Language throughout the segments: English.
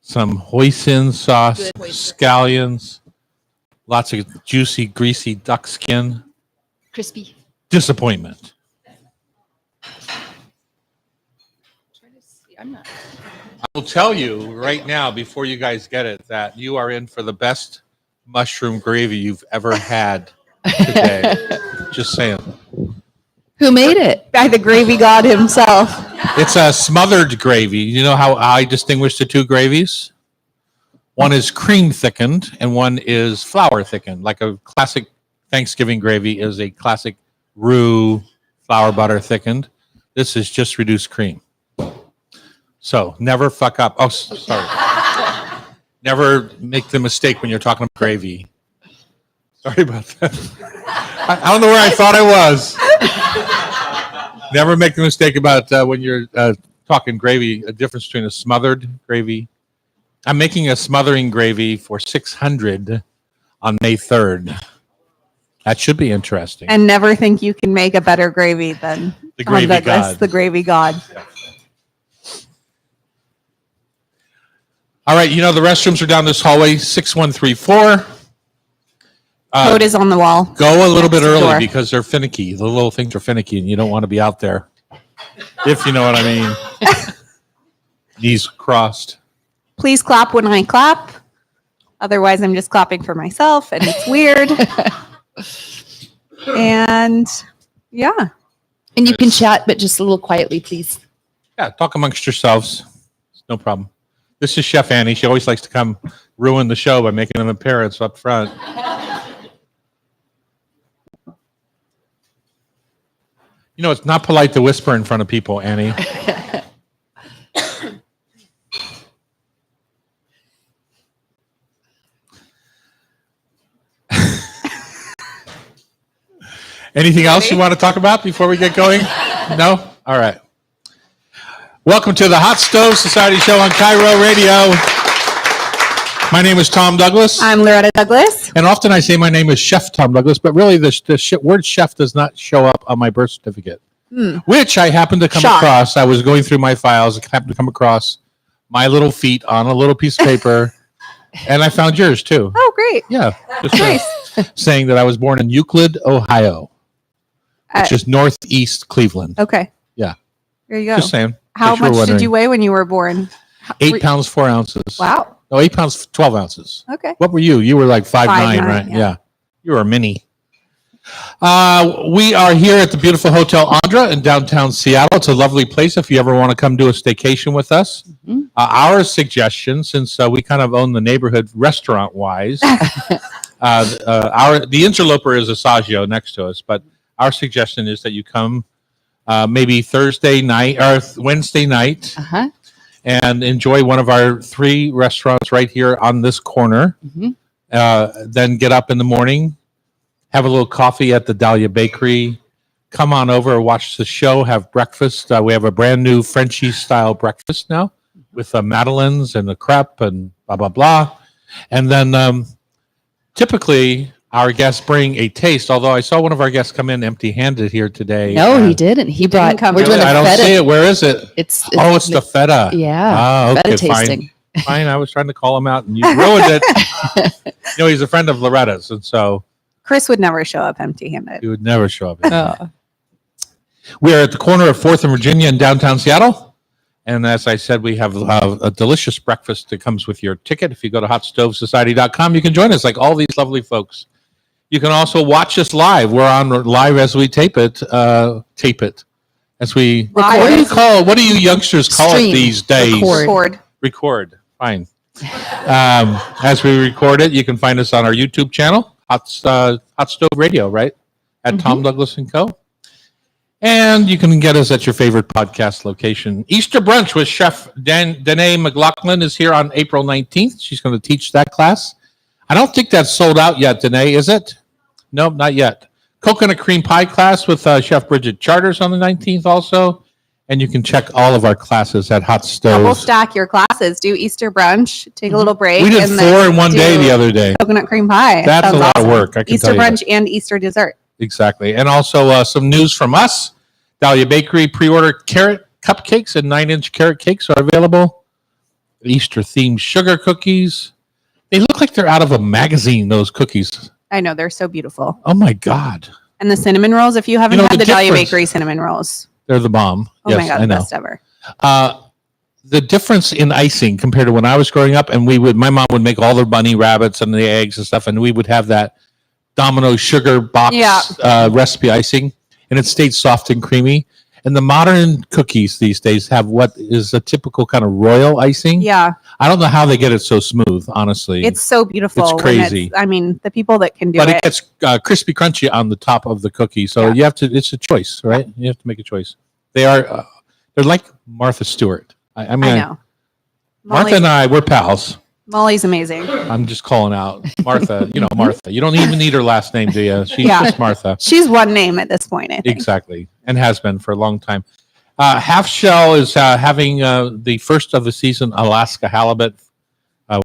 some hoisin sauce, Good hoisin. scallions, lots of juicy, greasy duck skin. Crispy. Disappointment. I'm not. I will tell you right now, before you guys get it, that you are in for the best mushroom gravy you've ever had today. Just saying. Who made it? By the gravy god himself. It's a smothered gravy. You know how I distinguish the two gravies? One is cream thickened and one is flour thickened. Like a classic Thanksgiving gravy is a classic roux flour butter thickened. This is just reduced cream. So never fuck up. Oh, sorry. Never make the mistake when you're talking about gravy. Sorry about that. I don't know where I thought I was. Never make the mistake about when you're talking gravy, a difference between a smothered gravy. I'm making a smothering gravy for 600 on May 3rd. That should be interesting. And never think you can make a better gravy than The gravy Tom Douglas, god. the gravy god. All right, you know, the restrooms are down this hallway, 6134. Code is on the wall. Go a little bit Next early door. because they're finicky. The little things are finicky and you don't want to be out there. If you know what I mean. Knees crossed. Please clap when I clap. Otherwise, I'm just clapping for myself and it's weird. And yeah. And you can chat, but just a little quietly, please. Yeah, talk amongst yourselves. No problem. This is Chef Annie. She always likes to come ruin the show by making an appearance up front. You know, it's not polite to whisper in front of people, Annie. Anything else you want to talk about before we get going? No? All right. Welcome to the Hot Stove Society Show on Cairo Radio. My name is Tom Douglas. I'm Loretta Douglas. And often I say my name is Chef Tom Douglas, but really the word chef does not show up on my birth certificate, which I happened to come Shock. across. I was going through my files. I happened to come across my little feet on a little piece of paper, and I found yours too. Oh, great. Yeah. Just Nice. saying that I was born in Euclid, Ohio, which Uh, is northeast Cleveland. Okay. Yeah. There you go. Just saying. How If you were much did wondering. you weigh when you were born? 8 pounds, 4 ounces. Wow. No, 8 pounds, 12 ounces. Okay. What were you? You were like 5'9", 5'9", right? yeah. Yeah. You were a mini. We are here at the beautiful Hotel Andra in downtown Seattle. It's a lovely place if you ever want to come do a staycation with us. Our suggestion, since we kind of own the neighborhood restaurant-wise, the interloper is Asagio next to us, but our suggestion is that you come maybe Thursday night or Wednesday night Uh-huh. and enjoy one of our 3 restaurants right here on this corner. Then get up in the morning, have a little coffee at the Dahlia Bakery, come on over, watch the show, have breakfast. We have a brand new Frenchie style breakfast now with madeleines and a crepe and blah, blah, blah. And then typically our guests bring a taste, although I saw one of our guests come in empty-handed here today. No, he didn't. He brought. come We're doing really? a I don't feta. see it. Where is it? It's Oh, it's the feta. Yeah. Ah, okay, Feta tasting. Fine. I was trying to call him out, and you ruined it. You know, he's a friend of Loretta's, and so Chris would never show up empty-handed. he would never show up. Oh. We are at the corner of 4th and Virginia in downtown Seattle. And as I said, we have a delicious breakfast that comes with your ticket. If you go to hotstovesociety.com, you can join us like all these lovely folks. You can also watch us live. We're on live as we tape it. As we, what do you call, what do you youngsters call Stream. it these days? Record. Record. Fine. As we record it, you can find us on our YouTube channel, Hot Stove Radio, right? At Tom Douglas & Co. And you can get us at your favorite podcast location. Easter Brunch with Chef Danae McLaughlin is here on April 19th. She's going to teach that class. I don't think that's sold out yet, Danae, is it? Nope, not yet. Coconut cream pie class with Chef Bridget Charters on the 19th also. And you can check all of our classes at Hot Double Stove. stack your classes. Do Easter brunch. Take a little break. We did and 4 then in one day do the other day. Coconut cream pie. That's Sounds a lot of awesome. work, I can Easter tell you that. brunch and Easter dessert. Exactly. And also some news from us. Dahlia Bakery pre-order carrot cupcakes and 9-inch carrot cakes are available Easter themed sugar cookies. They look like they're out of a magazine, those cookies. I know they're so beautiful. Oh my God. And the cinnamon rolls, if you haven't You know, had the the Dahlia difference- Bakery cinnamon rolls. They're the bomb. Oh Yes, my God, I the know. best ever. The difference in icing compared to when I was growing up, and my mom would make all the bunny rabbits and the eggs and stuff, and we would have that Domino sugar box recipe icing, and it stayed soft and creamy. And the modern cookies these days have what is a typical kind of royal icing. Yeah, I don't know how they get it so smooth, honestly. it's so beautiful. It's when crazy. I mean, the people that can do but it. it gets crispy crunchy on the top of the cookie, so Yeah. you have to. It's a choice, right? You have to make a choice. They are. They're like Martha Stewart. I mean, I know. Martha and I, we're pals. Molly's amazing. I'm just calling out Martha. You know, Martha. You don't even need her last name, do you? She's Yeah. just Martha. She's one name at this point, I think. Exactly, and has been for a long time. Half Shell is having the first of the season Alaska halibut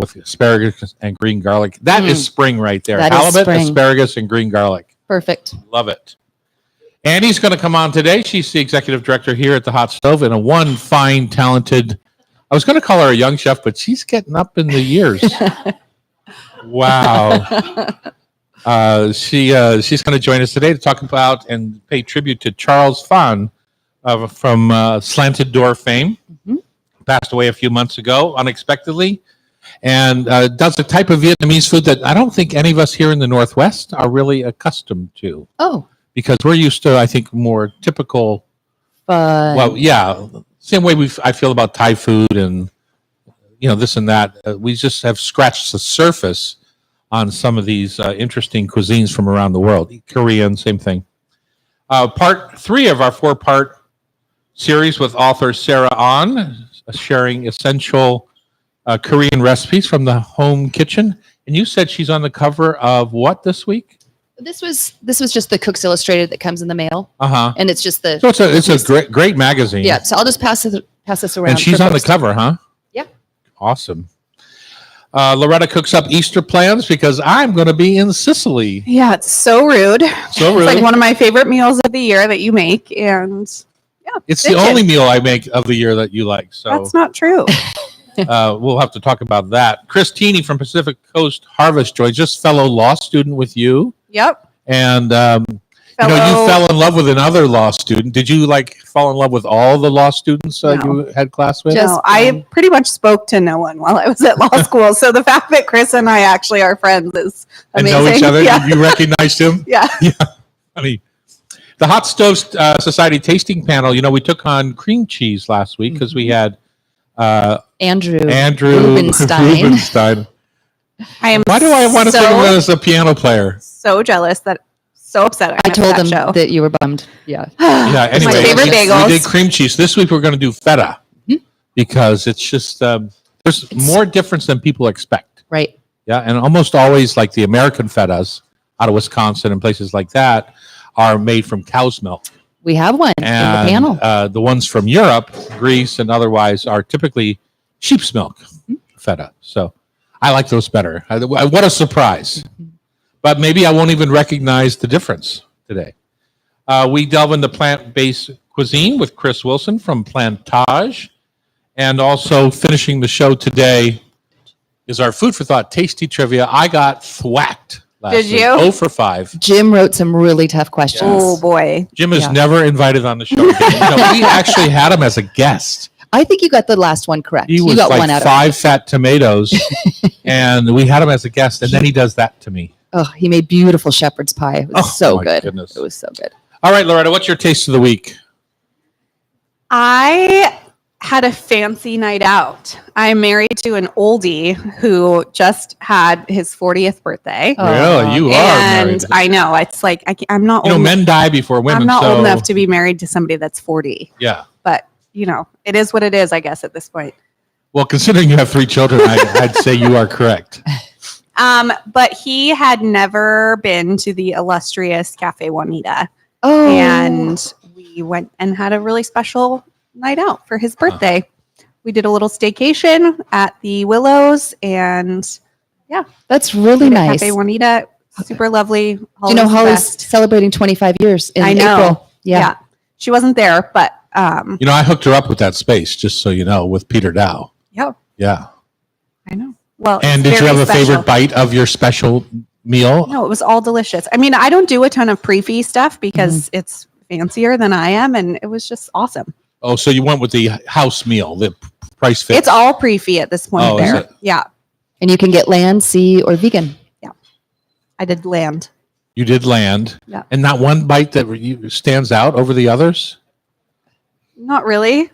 with asparagus and green garlic. That is spring right there. That is Halibut, spring. asparagus, and green garlic. Perfect. Love it. Annie's going to come on today. She's the executive director here at the Hot Stove, and one fine, talented. I was going to call her a young chef, but she's getting up in the years. Wow. She's going to join us today to talk about and pay tribute to Charles Fahn from Slanted Door fame. Passed away a few months ago unexpectedly, and does a type of Vietnamese food that I don't think any of us here in the Northwest are really accustomed to, Oh, because we're used to, I think, more typical. fun. Well, yeah, same way I feel about Thai food and this and that. We just have scratched the surface on some of these interesting cuisines from around the world. Korean, same thing. Part 3 of our 4-part series with author Sarah Ahn, sharing essential Korean recipes from the home kitchen. And you said she's on the cover of what this week? This was just the Cook's Illustrated that comes in the mail, Uh-huh. and it's just the So it's a great magazine. yeah. So I'll just pass this around. And she's for on the folks to- cover, huh? Yeah. Awesome. Loretta cooks up Easter plans because I'm going to be in Sicily. Yeah, it's so rude. So It's like rude. one of my favorite meals of the year that you make, and It's the bitchin'. only meal I make of the year that you like. So that's not true. we'll have to talk about that. Chris Tini from Pacific Coast Harvest joined, just fellow law student with you. Yep. And, you fell in love with another law student. Did you fall in love with all the law students No. you had class with? Just- No, I pretty much spoke to no one while I was at law school. So the fact that Chris and I actually are friends is and amazing. know each other? Yeah. You recognized him? Yeah. Funny. The Hot Stove Society tasting panel, we took on cream cheese last week because we had Andrew Rubenstein. Rubenstein. I am Why do I want to think of him so, as a piano player? so jealous so upset I told that him show. that you were bummed. Yeah. Yeah, It's my anyway, favorite bagels. we did cream cheese. This week we're going to do feta because it's just, there's more difference than people expect. Right. Yeah, and almost always like the American fetas out of Wisconsin and places like that are made from cow's milk. We have one And in the panel. the ones from Europe, Greece, and otherwise are typically sheep's milk feta. So I like those better. What a surprise. But maybe I won't even recognize the difference today. We delve into plant-based cuisine with Chris Wilson from Plantage. And also finishing the show today is our Food for Thought Tasty Trivia. I got thwacked last Did week. you? 0 for 5. Jim wrote some really tough questions. Oh boy. Jim is Yeah. never invited on the show again. We actually had him as a guest. I think you got the last one correct. He You was got like one out 5 fat tomatoes, and we had him as a guest, and then he does that to me. of it. Oh, he made beautiful shepherd's pie. It was Oh, so my good. goodness. It was so good. All right, Loretta, what's your taste of the week? I had a fancy night out. I'm married to an oldie who just had his 40th birthday. Oh. Really? You are married. And I know it's like I'm not You know, old. men die before women. I'm not so, old enough to be married to somebody that's 40. Yeah. But it is what it is, I guess, at this point. Well, considering you have 3 children, I'd say you are correct. But he had never been to the illustrious Cafe Juanita, Oh, and we went and had a really special night out for his birthday. We did a little staycation at the Willows, and that's really stayed at nice. Cafe Juanita, super lovely. Do you know Holly's Holly's best. celebrating 25 years in I know. April? Yeah. She wasn't there, but I hooked her up with that space, just so you know, with Peter Dow. yeah. Yeah. Well, And it's did you very have a special. favorite bite of your special meal? No, it was all delicious. I mean, I don't do a ton of pre-fee stuff because it's fancier than I am, and it was just awesome. Oh, so you went with the house meal, the price fit. It's all pre-fee at this point. Oh, is there, it? yeah. And you can get land, sea, or vegan. I did land. You did land. Yeah. And not one bite that stands out over the others? Not really.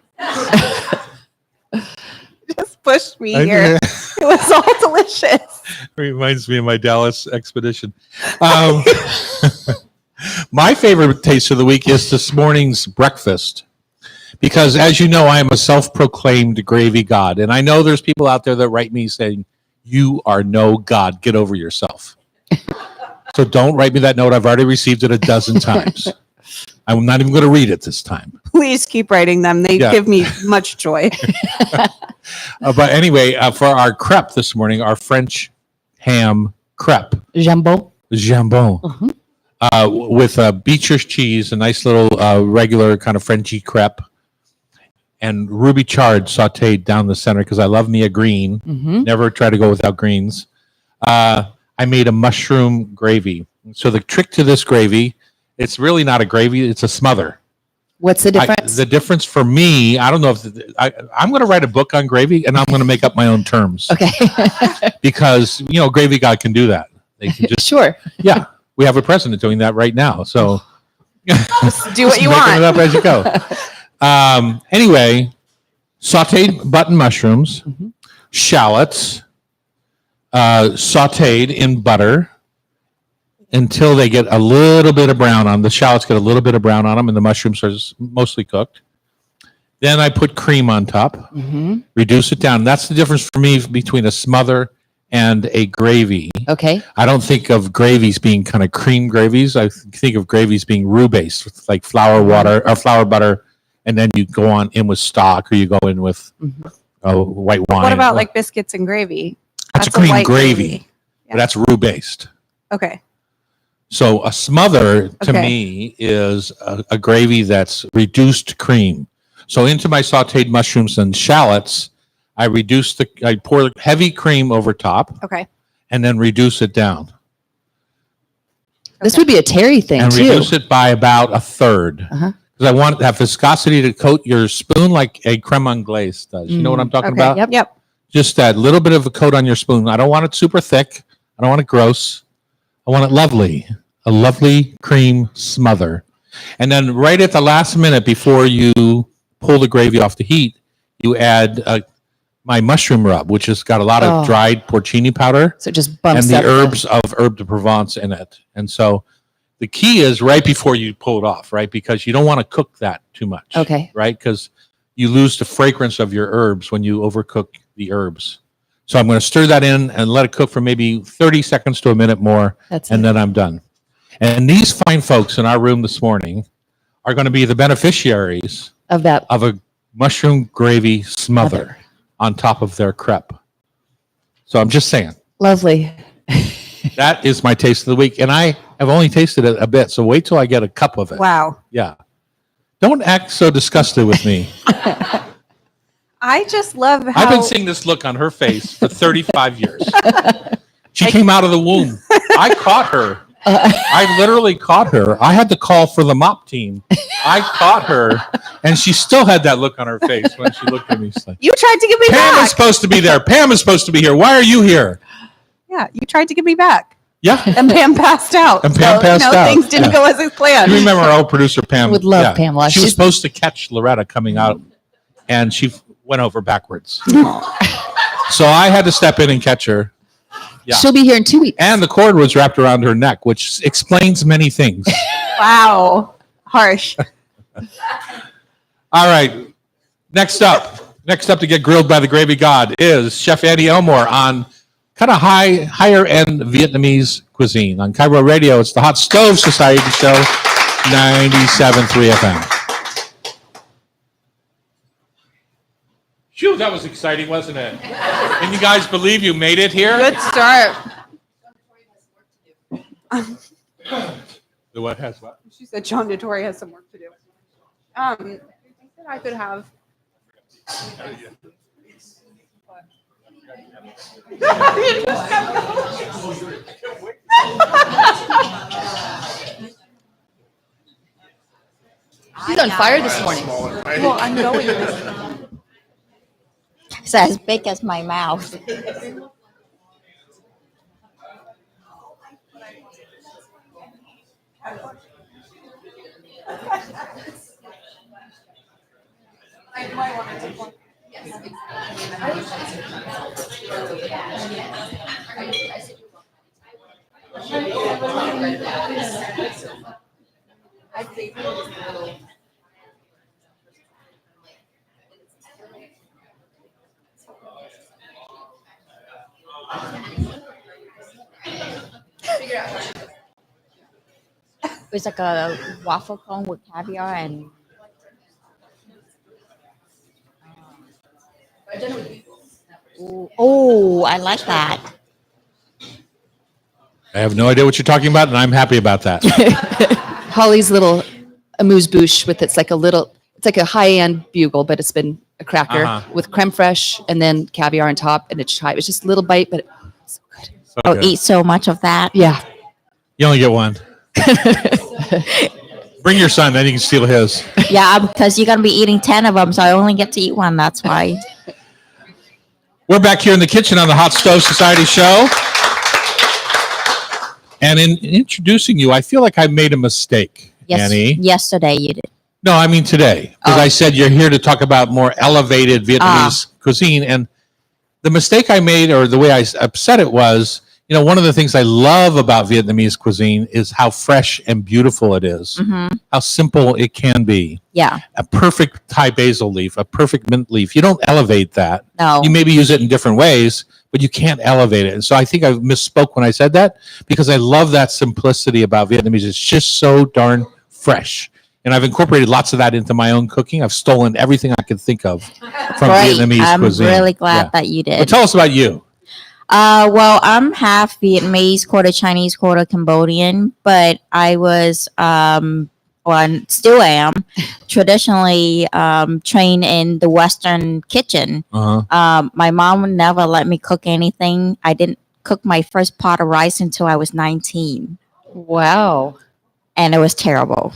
Just pushed me here. It was all delicious. Reminds me of my Dallas expedition. My favorite taste of the week is this morning's breakfast. Because as you know, I am a self-proclaimed gravy god. And I know there's people out there that write me saying, you are no god. Get over yourself. So don't write me that note. I've already received it a dozen times. I'm not even going to read it this time. Please keep writing them. They Yeah. give me much joy. But anyway, for our crepe this morning, our French ham crepe, Jambon. jambon, Mhm. with Beecher's cheese, a nice little regular kind of Frenchy crepe, and ruby chard sauteed down the center because I love me a green. Mm-hmm. Never try to go without greens. I made a mushroom gravy. So the trick to this gravy, it's really not a gravy, it's a smother. What's the difference? The difference for me, I don't know if I'm going to write a book on gravy and I'm going to make up my own terms okay. because, Gravy God can do that. They can just, Sure. yeah, we have a president doing that right now. So Do what you making want. it up as you go. Anyway, sauteed button mushrooms, Mhm. shallots, sauteed in butter until they get a little bit of brown on. The shallots get a little bit of brown on them, and the mushrooms are mostly cooked. Then I put cream on top, Mm-hmm. reduce it down. That's the difference for me between a smother and a gravy. Okay. I don't think of gravies being kind of cream gravies. I think of gravies being roux based, with like flour water or flour butter, and then you go on in with stock or you go in with white wine. What about like biscuits and gravy? That's a cream white gravy. Yeah. That's roux based. Okay. So a smother to Okay. me is a gravy that's reduced cream. So into my sauteed mushrooms and shallots, I pour heavy cream over top Okay. and then reduce it down This would be a Terry thing and too. reduce it by about a third. Uh-huh. Because I want that viscosity to coat your spoon like a creme anglaise does. You know what I'm talking Okay. about? Yep. Just that little bit of a coat on your spoon. I don't want it super thick. I don't want it gross. I want it lovely. A lovely cream smother. And then right at the last minute before you pull the gravy off the heat, you add my mushroom rub, which has got a lot of Oh. dried porcini powder So it just and bumps the up herbs of herb de Provence in it. And so the key is right before you pull it off, right? Because you don't want to cook that too much. Okay. Right? Because you lose the fragrance of your herbs when you overcook the herbs. So I'm going to stir that in and let it cook for maybe 30 seconds to a minute more, That's and it. then I'm done. And these fine folks in our room this morning are going to be the beneficiaries Of that. of a mushroom gravy smother on top of their crepe. So I'm just saying, Lovely. that is my taste of the week. And I have only tasted it a bit, so wait till I get a cup of it. Wow. Yeah. Don't act so disgusted with me. I just love how I've been seeing this look on her face for 35 years. She came out of the womb. I caught her. I literally caught her. I had to call for the mop team. I caught her, and she still had that look on her face when she looked at me. She's like, you tried to give me Pam is back. supposed to be there. Pam is supposed to be here. Why are you here? Yeah, you tried to give me back. Yeah. And Pam passed out. And Pam passed out. Things didn't Yeah. go as planned. You remember our old producer, Pam? Would love Pamela. She was She's- supposed to catch Loretta coming out, and she went over backwards. So I had to step in and catch her. Yeah. She'll be here in 2 weeks. And the cord was wrapped around her neck, which explains many things. Wow. Harsh. All right. Next up to get grilled by the gravy god is Chef Andy Elmore on kind of higher end Vietnamese cuisine. On Cairo Radio, it's the Hot Stove Society Show, 97.3 FM. Phew, that was exciting, wasn't it? Can you guys believe you made it here? Good start. The what has what? She said John Dettori has some work to do. Do you think that I could have? He's on fire this morning. Well, I'm going this. It's as big as my mouth. It's like a waffle cone with caviar and oh, I like that. I have no idea what you're talking about, and I'm happy about that. Holly's little amuse bouche with it's like a high-end bugle, but it's been a cracker Uh-huh. with creme fraiche and then caviar on top, and it's chai. It's just a little bite, but it's so good. So I'll good. eat so much of that. Yeah. You only get one. Bring your son, then you can steal his. Yeah, because you're gonna be eating 10 of them, so I only get to eat one. That's why. We're back here in the kitchen on the Hot Stove Society show. And in introducing you, I feel like I made a mistake, Yes, Annie. yesterday you did. No, I mean today. Because I said you're here to talk about more elevated Vietnamese cuisine. And the mistake I made, or the way I said it was, one of the things I love about Vietnamese cuisine is how fresh and beautiful it is, how simple it can be. Yeah. A perfect Thai basil leaf, a perfect mint leaf. You don't elevate that. No. You maybe use it in different ways, but you can't elevate it. And so I think I misspoke when I said that because I love that simplicity about Vietnamese. It's just so darn fresh. And I've incorporated lots of that into my own cooking. I've stolen everything I could think of from Great. Vietnamese I'm cuisine. really glad Yeah. that you did. But tell us about you. Well, I'm half Vietnamese, quarter Chinese, quarter Cambodian, but I was, and still am, traditionally trained in the Western kitchen. Uh-huh. My mom would never let me cook anything. I didn't cook my first pot of rice until I was 19, Wow. and it was terrible.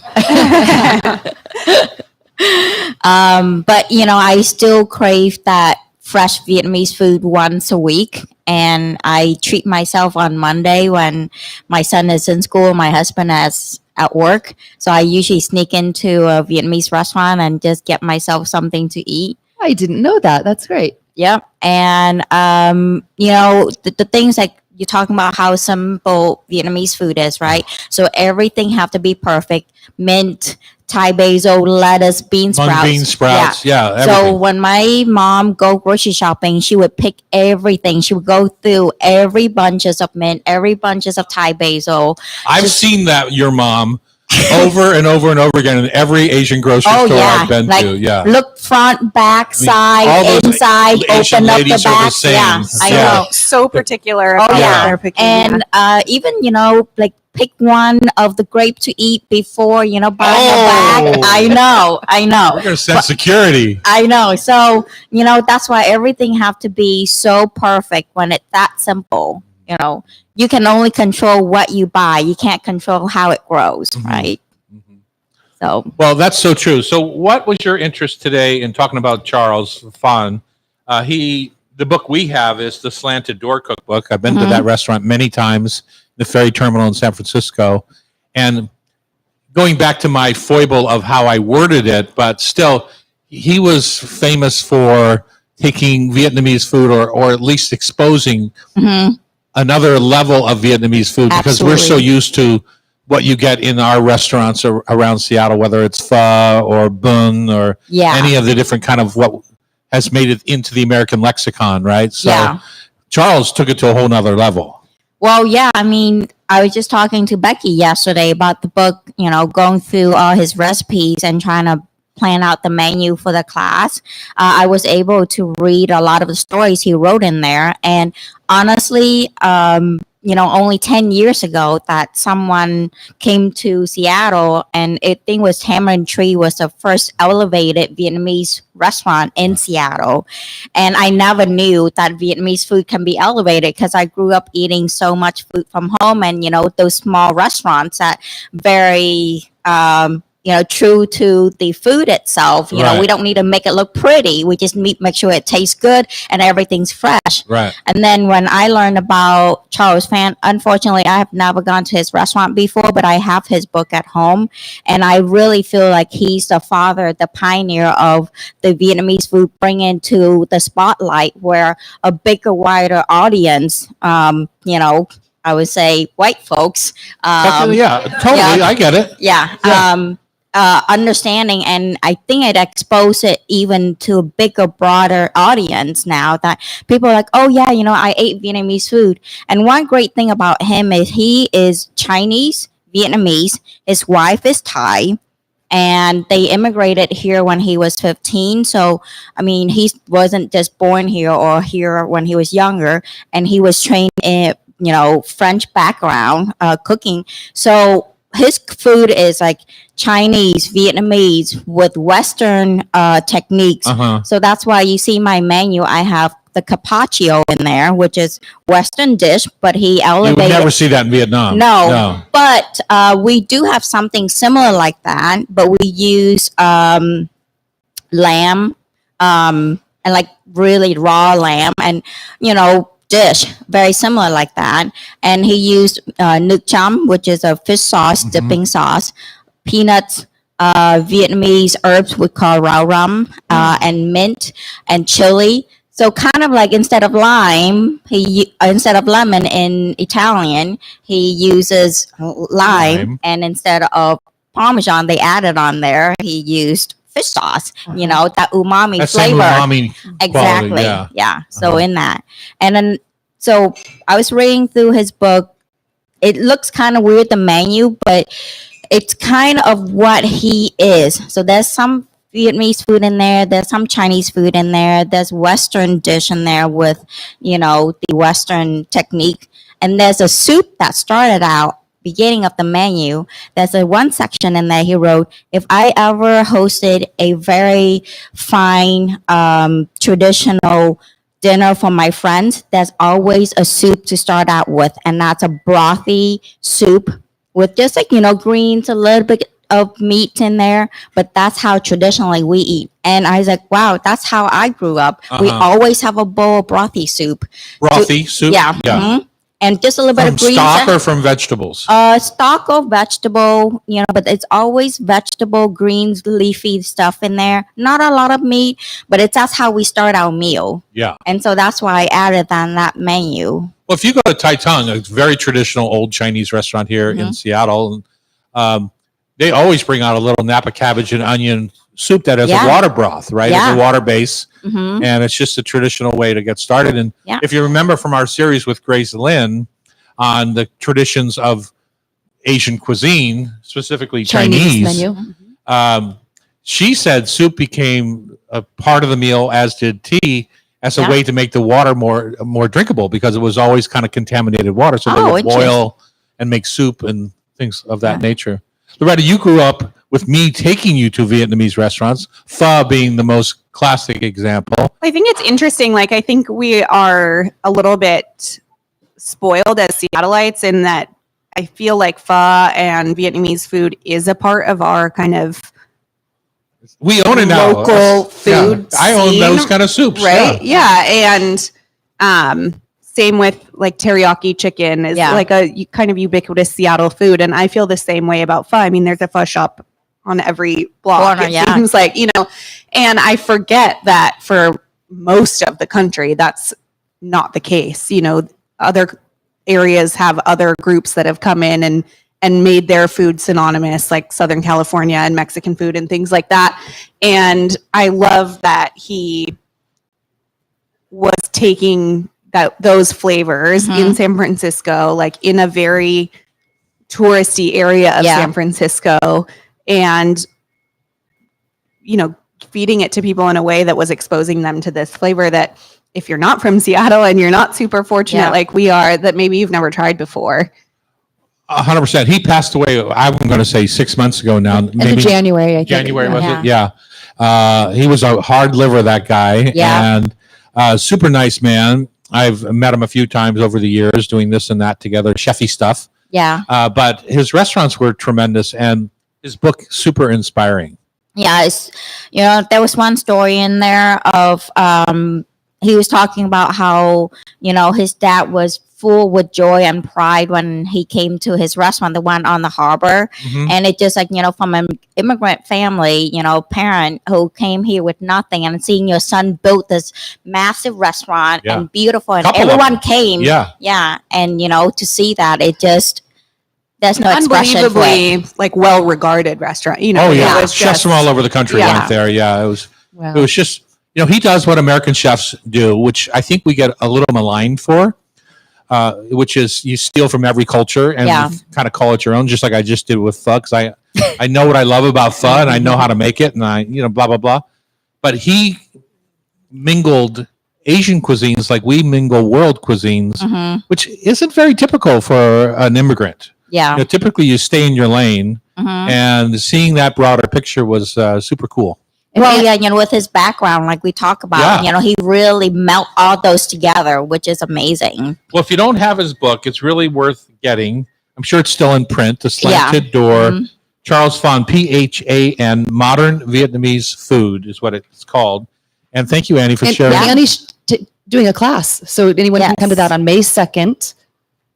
But, I still crave that fresh Vietnamese food once a week. And I treat myself on Monday when my son is in school, my husband is at work. So I usually sneak into a Vietnamese restaurant and just get myself something to eat. I didn't know that. That's great. Yep. And, the things like you're talking about how simple Vietnamese food is, right? So everything have to be perfect. Mint, Thai basil, lettuce, bean Mung sprouts. bean sprouts. Yeah. So Everything. when my mom go grocery shopping, she would pick everything. She would go through every bunches of mint, every bunches of Thai basil. I've seen that, your mom, over and over and over again in every Asian grocery Oh, store yeah. I've been Like, to. Yeah. Look front, back, all side, those inside, Asian open up the ladies are the back. same. Yeah, I Yeah. know. So particular Oh, about yeah. what they're picking. And even, like pick one of the grape to eat before, buying a bag. Oh. I know. We're going to send security. I know. So, that's why everything have to be so perfect when it's that simple. You can only control what you buy. You can't control how it grows, right? So, Well, that's so true. So what was your interest today in talking about Charles Phan? The book we have is the Slanted Door Cookbook. I've been to that restaurant many times, the ferry terminal in San Francisco. And going back to my foible of how I worded it, but still, he was famous for taking Vietnamese food or at least exposing another level of Vietnamese food because we're so Absolutely. used to what you get in our restaurants around Seattle, whether it's pho or bun or yeah. any of the different kind of what has made it into the American lexicon, right? So Yeah. Charles took it to a whole nother level. Well, yeah, I was just talking to Becky yesterday about the book, going through all his recipes and trying to plan out the menu for the class. I was able to read a lot of the stories he wrote in there. And honestly, only 10 years ago that someone came to Seattle, and I think was Tamarind Tree was the first elevated Vietnamese restaurant in Seattle. And I never knew that Vietnamese food can be elevated because I grew up eating so much food from home, and those small restaurants that very true to the food itself. Right. We don't need to make it look pretty. We just make sure it tastes good and everything's fresh. Right. And then when I learned about Charles Phan, unfortunately, I have never gone to his restaurant before, but I have his book at home. And I really feel like he's the father, the pioneer of the Vietnamese food, bringing to the spotlight where a bigger, wider audience, I would say white folks. Totally. I get it. Yeah. Understanding, and I think it exposed it even to a bigger, broader audience now that people are like, oh yeah, I ate Vietnamese food. And one great thing about him is he is Chinese Vietnamese, his wife is Thai, and they immigrated here when he was 15. So I mean, he wasn't just born here or here when he was younger, and he was trained in French background, cooking. So his food is like Chinese, Vietnamese with Western techniques. So that's why you see my menu. I have the carpaccio in there, which is Western dish, but he You elevated. would never see that in Vietnam. No. But we do have something similar like that, but we use lamb and like really raw lamb, and dish very similar like that. And he used nước chấm, which is a fish sauce, dipping sauce, peanuts, Vietnamese herbs we call rau rum, and mint and chili. So kind of like instead of lemon in Italian, he uses lime. And instead of Parmesan they added on there, he used fish sauce, that umami That's flavor. umami Exactly. quality, Yeah. So in that. And then, so I was reading through his book. It looks kind of weird, the menu, but it's kind of what he is. So there's some Vietnamese food in there. There's some Chinese food in there. There's Western dish in there with, the Western technique. And there's a soup that started out beginning of the menu. There's a one section in there he wrote, if I ever hosted a very fine traditional dinner for my friends, there's always a soup to start out with, and that's a brothy soup with just like greens, a little bit of meat in there, but that's how traditionally we eat. And I was like, wow, that's how I grew up. We always have a bowl of brothy soup. Brothy soup? Yeah. Mhm. And just a little bit From of greens. stock or from vegetables? Stock of vegetable, but it's always vegetable, greens, leafy stuff in there. Not a lot of meat, but that's how we start our meal. Yeah. And so that's why I added on that menu. Well, if you go to Tai Tung, a very traditional old Chinese restaurant here in Seattle, they always bring out a little Napa cabbage and onion soup that has a water broth, right? Yeah. It's a water base. Mm-hmm. And it's just a traditional way to get started. And if you remember from our series with Grace Lynn on the traditions of Asian cuisine, specifically Chinese menu. She said soup became a part of the meal, as did tea, as a way to make the water more drinkable, because it was always kind of contaminated water. So they would boil and make soup and things of that nature. Loretta, you grew up with me taking you to Vietnamese restaurants, pho being the most classic example. I think it's interesting. Like, I think we are a little bit spoiled as Seattleites in that I feel like pho and Vietnamese food is a part of our kind of We own it now. local food I own scene, those kind of soups. right? Yeah. And same with like teriyaki chicken is like a kind of ubiquitous Seattle food. And I feel the same way about pho. I mean, there's a pho shop on every block. Corner, it seems like, and I forget that for most of the country, that's not the case. Other areas have other groups that have come in and made their food synonymous, like Southern California and Mexican food and things like that. And I love that he was taking those flavors in San Francisco, like in a very touristy area of San Francisco, and feeding it to people in a way that was exposing them to this flavor that if you're not from Seattle and you're not super fortunate Yeah. like we are, that maybe you've never tried before. 100%. He passed away, I'm going to say 6 months ago now. End of January, I think. January, was Yeah. it? Yeah. He was a hard liver, that guy. Yeah. And super nice man. I've met him a few times over the years doing this and that together, chefy stuff. Yeah. But his restaurants were tremendous and his book super inspiring. Yeah, it's, there was one story in there of he was talking about how his dad was full with joy and pride when he came to his restaurant, the one on the harbor, Mhm. and it just like from an immigrant family, parent who came here with nothing, and seeing your son built this massive restaurant Yeah. and beautiful, and Couple of everyone them. came, Yeah. and to see that, it just there's no expression for it. Unbelievably like well regarded restaurant. Oh, yeah. it was Chefs just- from all over the country Yeah. went there. Yeah. It was Wow. It was just, he does what American chefs do, which I think we get a little maligned for, which is you steal from every culture and Yeah. kind of call it your own, just like I just did with pho, because I know what I love about pho and I know how to make it and I, blah, blah, blah. But he mingled Asian cuisines like we mingle world cuisines, Mhm. which isn't very typical for an immigrant. Yeah. Typically you stay in your lane, Mhm. and seeing that broader picture was super cool. Well, yeah, with his background, like we talk about, he really melt all those together, which is amazing. Well, if you don't have his book, it's really worth getting. I'm sure it's still in print. The Slanted Door, Mhm. Charles Phan, PHAN, Modern Vietnamese Food is what it's called. And thank you, Annie, for And sharing. Annie's doing a class, so anyone can come to Yes. that on May 2nd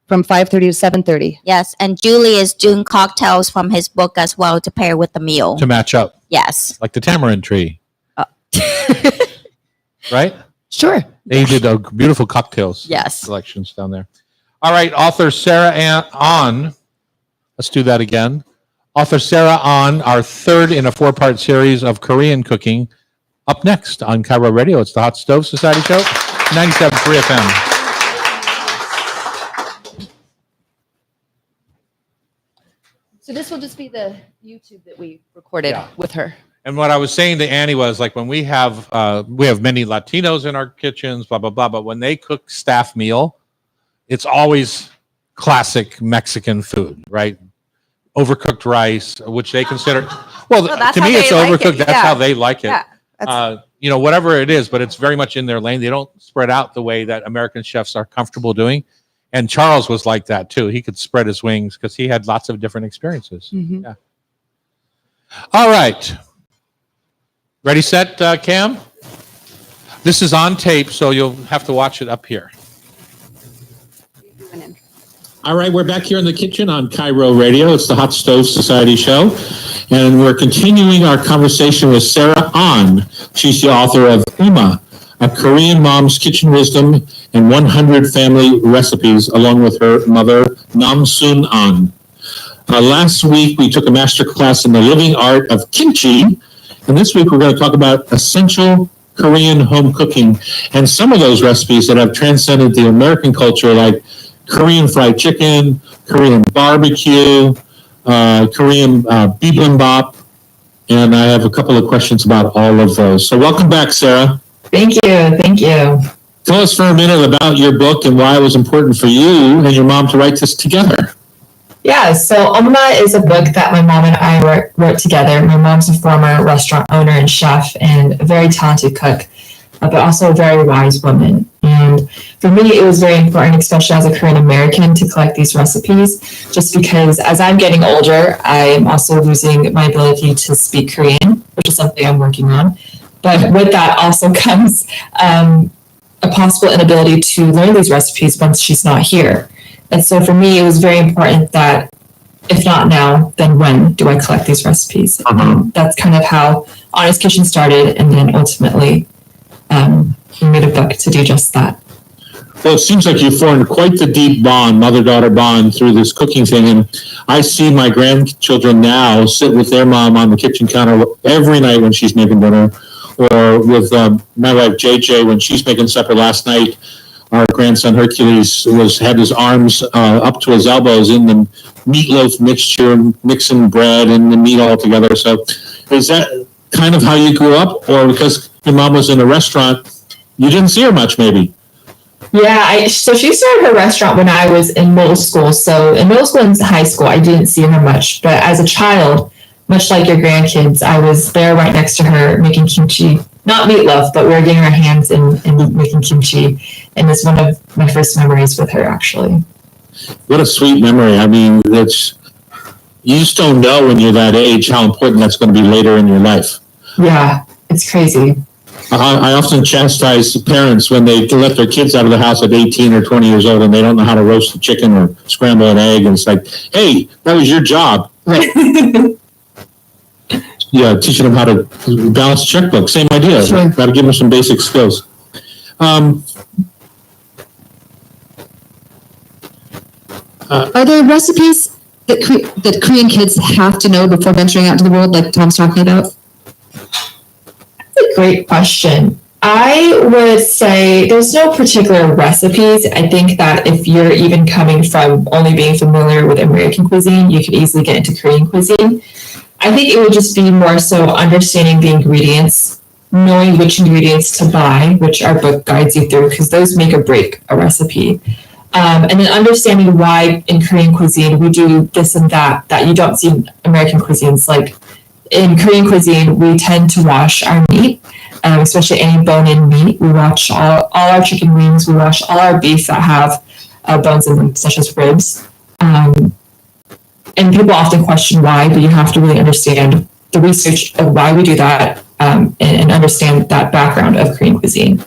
from 5:30 to 7:30. Yes, and Julie is doing cocktails from his book as well to pair with the meal. To match up, Yes. like the tamarind tree, right? Sure. They did a beautiful cocktails Yes. selections down there. All right, author Sarah An. Let's do that again. Author Sarah An, our third in a 4-part series of Korean cooking. Up next on Cairo Radio, it's the Hot Stove Society Show, 97.3 FM. So this will just be the YouTube that we recorded Yeah. with her. And what I was saying to Annie was like when we have many Latinos in our kitchens, blah, blah, blah. But when they cook staff meal, it's always classic Mexican food, right? Overcooked rice, which they consider, well, that's to how me, it's they like overcooked. it. That's Yeah. how they like it. Yeah. That's- Whatever it is, but it's very much in their lane. They don't spread out the way that American chefs are comfortable doing. And Charles was like that too. He could spread his wings because he had lots of different experiences. Mhm. All right. Ready, set, Cam? This is on tape, so you'll have to watch it up here. All right, we're back here in the kitchen on Cairo Radio. It's the Hot Stove Society Show. And we're continuing our conversation with Sarah An. She's the author of Uma, A Korean Mom's Kitchen Wisdom and 100 Family Recipes, along with her mother, Nam Soon An. Last week, we took a master class in the living art of kimchi. And this week, we're going to talk about essential Korean home cooking and some of those recipes that have transcended the American culture, like Korean fried chicken, Korean barbecue, Korean bibimbap. And I have a couple of questions about all of those. So welcome back, Sarah. Thank you. Thank you. Tell us for a minute about your book and why it was important for you and your mom to write this together. Yeah, so Oma is a book that my mom and I wrote together. My mom's a former restaurant owner and chef and a very talented cook, but also a very wise woman. And for me, it was very important, especially as a Korean American, to collect these recipes, just because as I'm getting older, I am also losing my ability to speak Korean, which is something I'm working on. But with that also comes a possible inability to learn these recipes once she's not here. And so for me, it was very important that if not now, then when do I collect these recipes? That's kind of how Honest Kitchen started, and then ultimately we made a book to do just that. Well, it seems like you formed quite the deep bond, mother-daughter bond, through this cooking thing. And I see my grandchildren now sit with their mom on the kitchen counter every night when she's making dinner, or with my wife JJ when she's making supper. Last night, our grandson Hercules had his arms up to his elbows in the meatloaf mixture, mixing bread and the meat all together. So is that kind of how you grew up? Or because your mom was in a restaurant, you didn't see her much, maybe. Yeah, so she started her restaurant when I was in middle school. So in middle school and high school, I didn't see her much. But as a child, much like your grandkids, I was there right next to her making kimchi. Not meatloaf, but we were getting our hands in making kimchi. And it's one of my first memories with her, actually. What a sweet memory. I mean, you just don't know when you're that age how important that's going to be later in your life. Yeah, it's crazy. I often chastise parents when they let their kids out of the house at 18 or 20 years old and they don't know how to roast a chicken or scramble an egg. And it's like, hey, that was your job. Right. Yeah, teaching them how to balance a checkbook. Same idea. Sure. Got to give them some basic skills. Are there recipes that Korean kids have to know before venturing out into the world, like Tom's talking about? That's a great question. I would say there's no particular recipes. I think that if you're even coming from only being familiar with American cuisine, you could easily get into Korean cuisine. I think it would just be more so understanding the ingredients, knowing which ingredients to buy, which our book guides you through, because those make or break a recipe. And then understanding why in Korean cuisine we do this and that you don't see in American cuisines. Like in Korean cuisine, we tend to wash our meat, especially any bone-in meat. We wash all our chicken wings. We wash all our beef that have bones in them, such as ribs. And people often question why, but you have to really understand the research of why we do that and understand that background of Korean cuisine.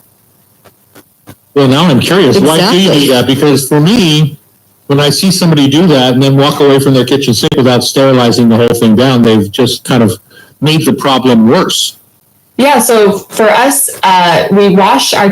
Well, now I'm curious. Why do you do that? Because for me, when I see somebody do that and then walk away from their kitchen sink without sterilizing the whole thing down, they've just kind of made the problem worse. Yeah, so for us, we wash our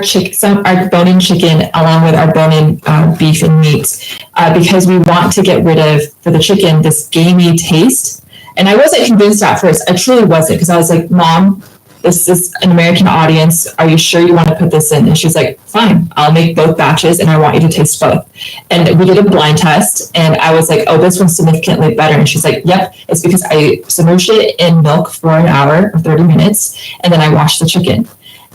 bone-in chicken along with our bone-in beef and meat because we want to get rid of, for the chicken, this gamey taste. And I wasn't convinced at first. I truly wasn't, because I was like, Mom, this is an American audience. Are you sure you want to put this in? And she's like, fine, I'll make both batches and I want you to taste both. And we did a blind test and I was like, oh, this one's significantly better. And she's like, yep, it's because I submerged it in milk for an hour or 30 minutes and then I washed the chicken.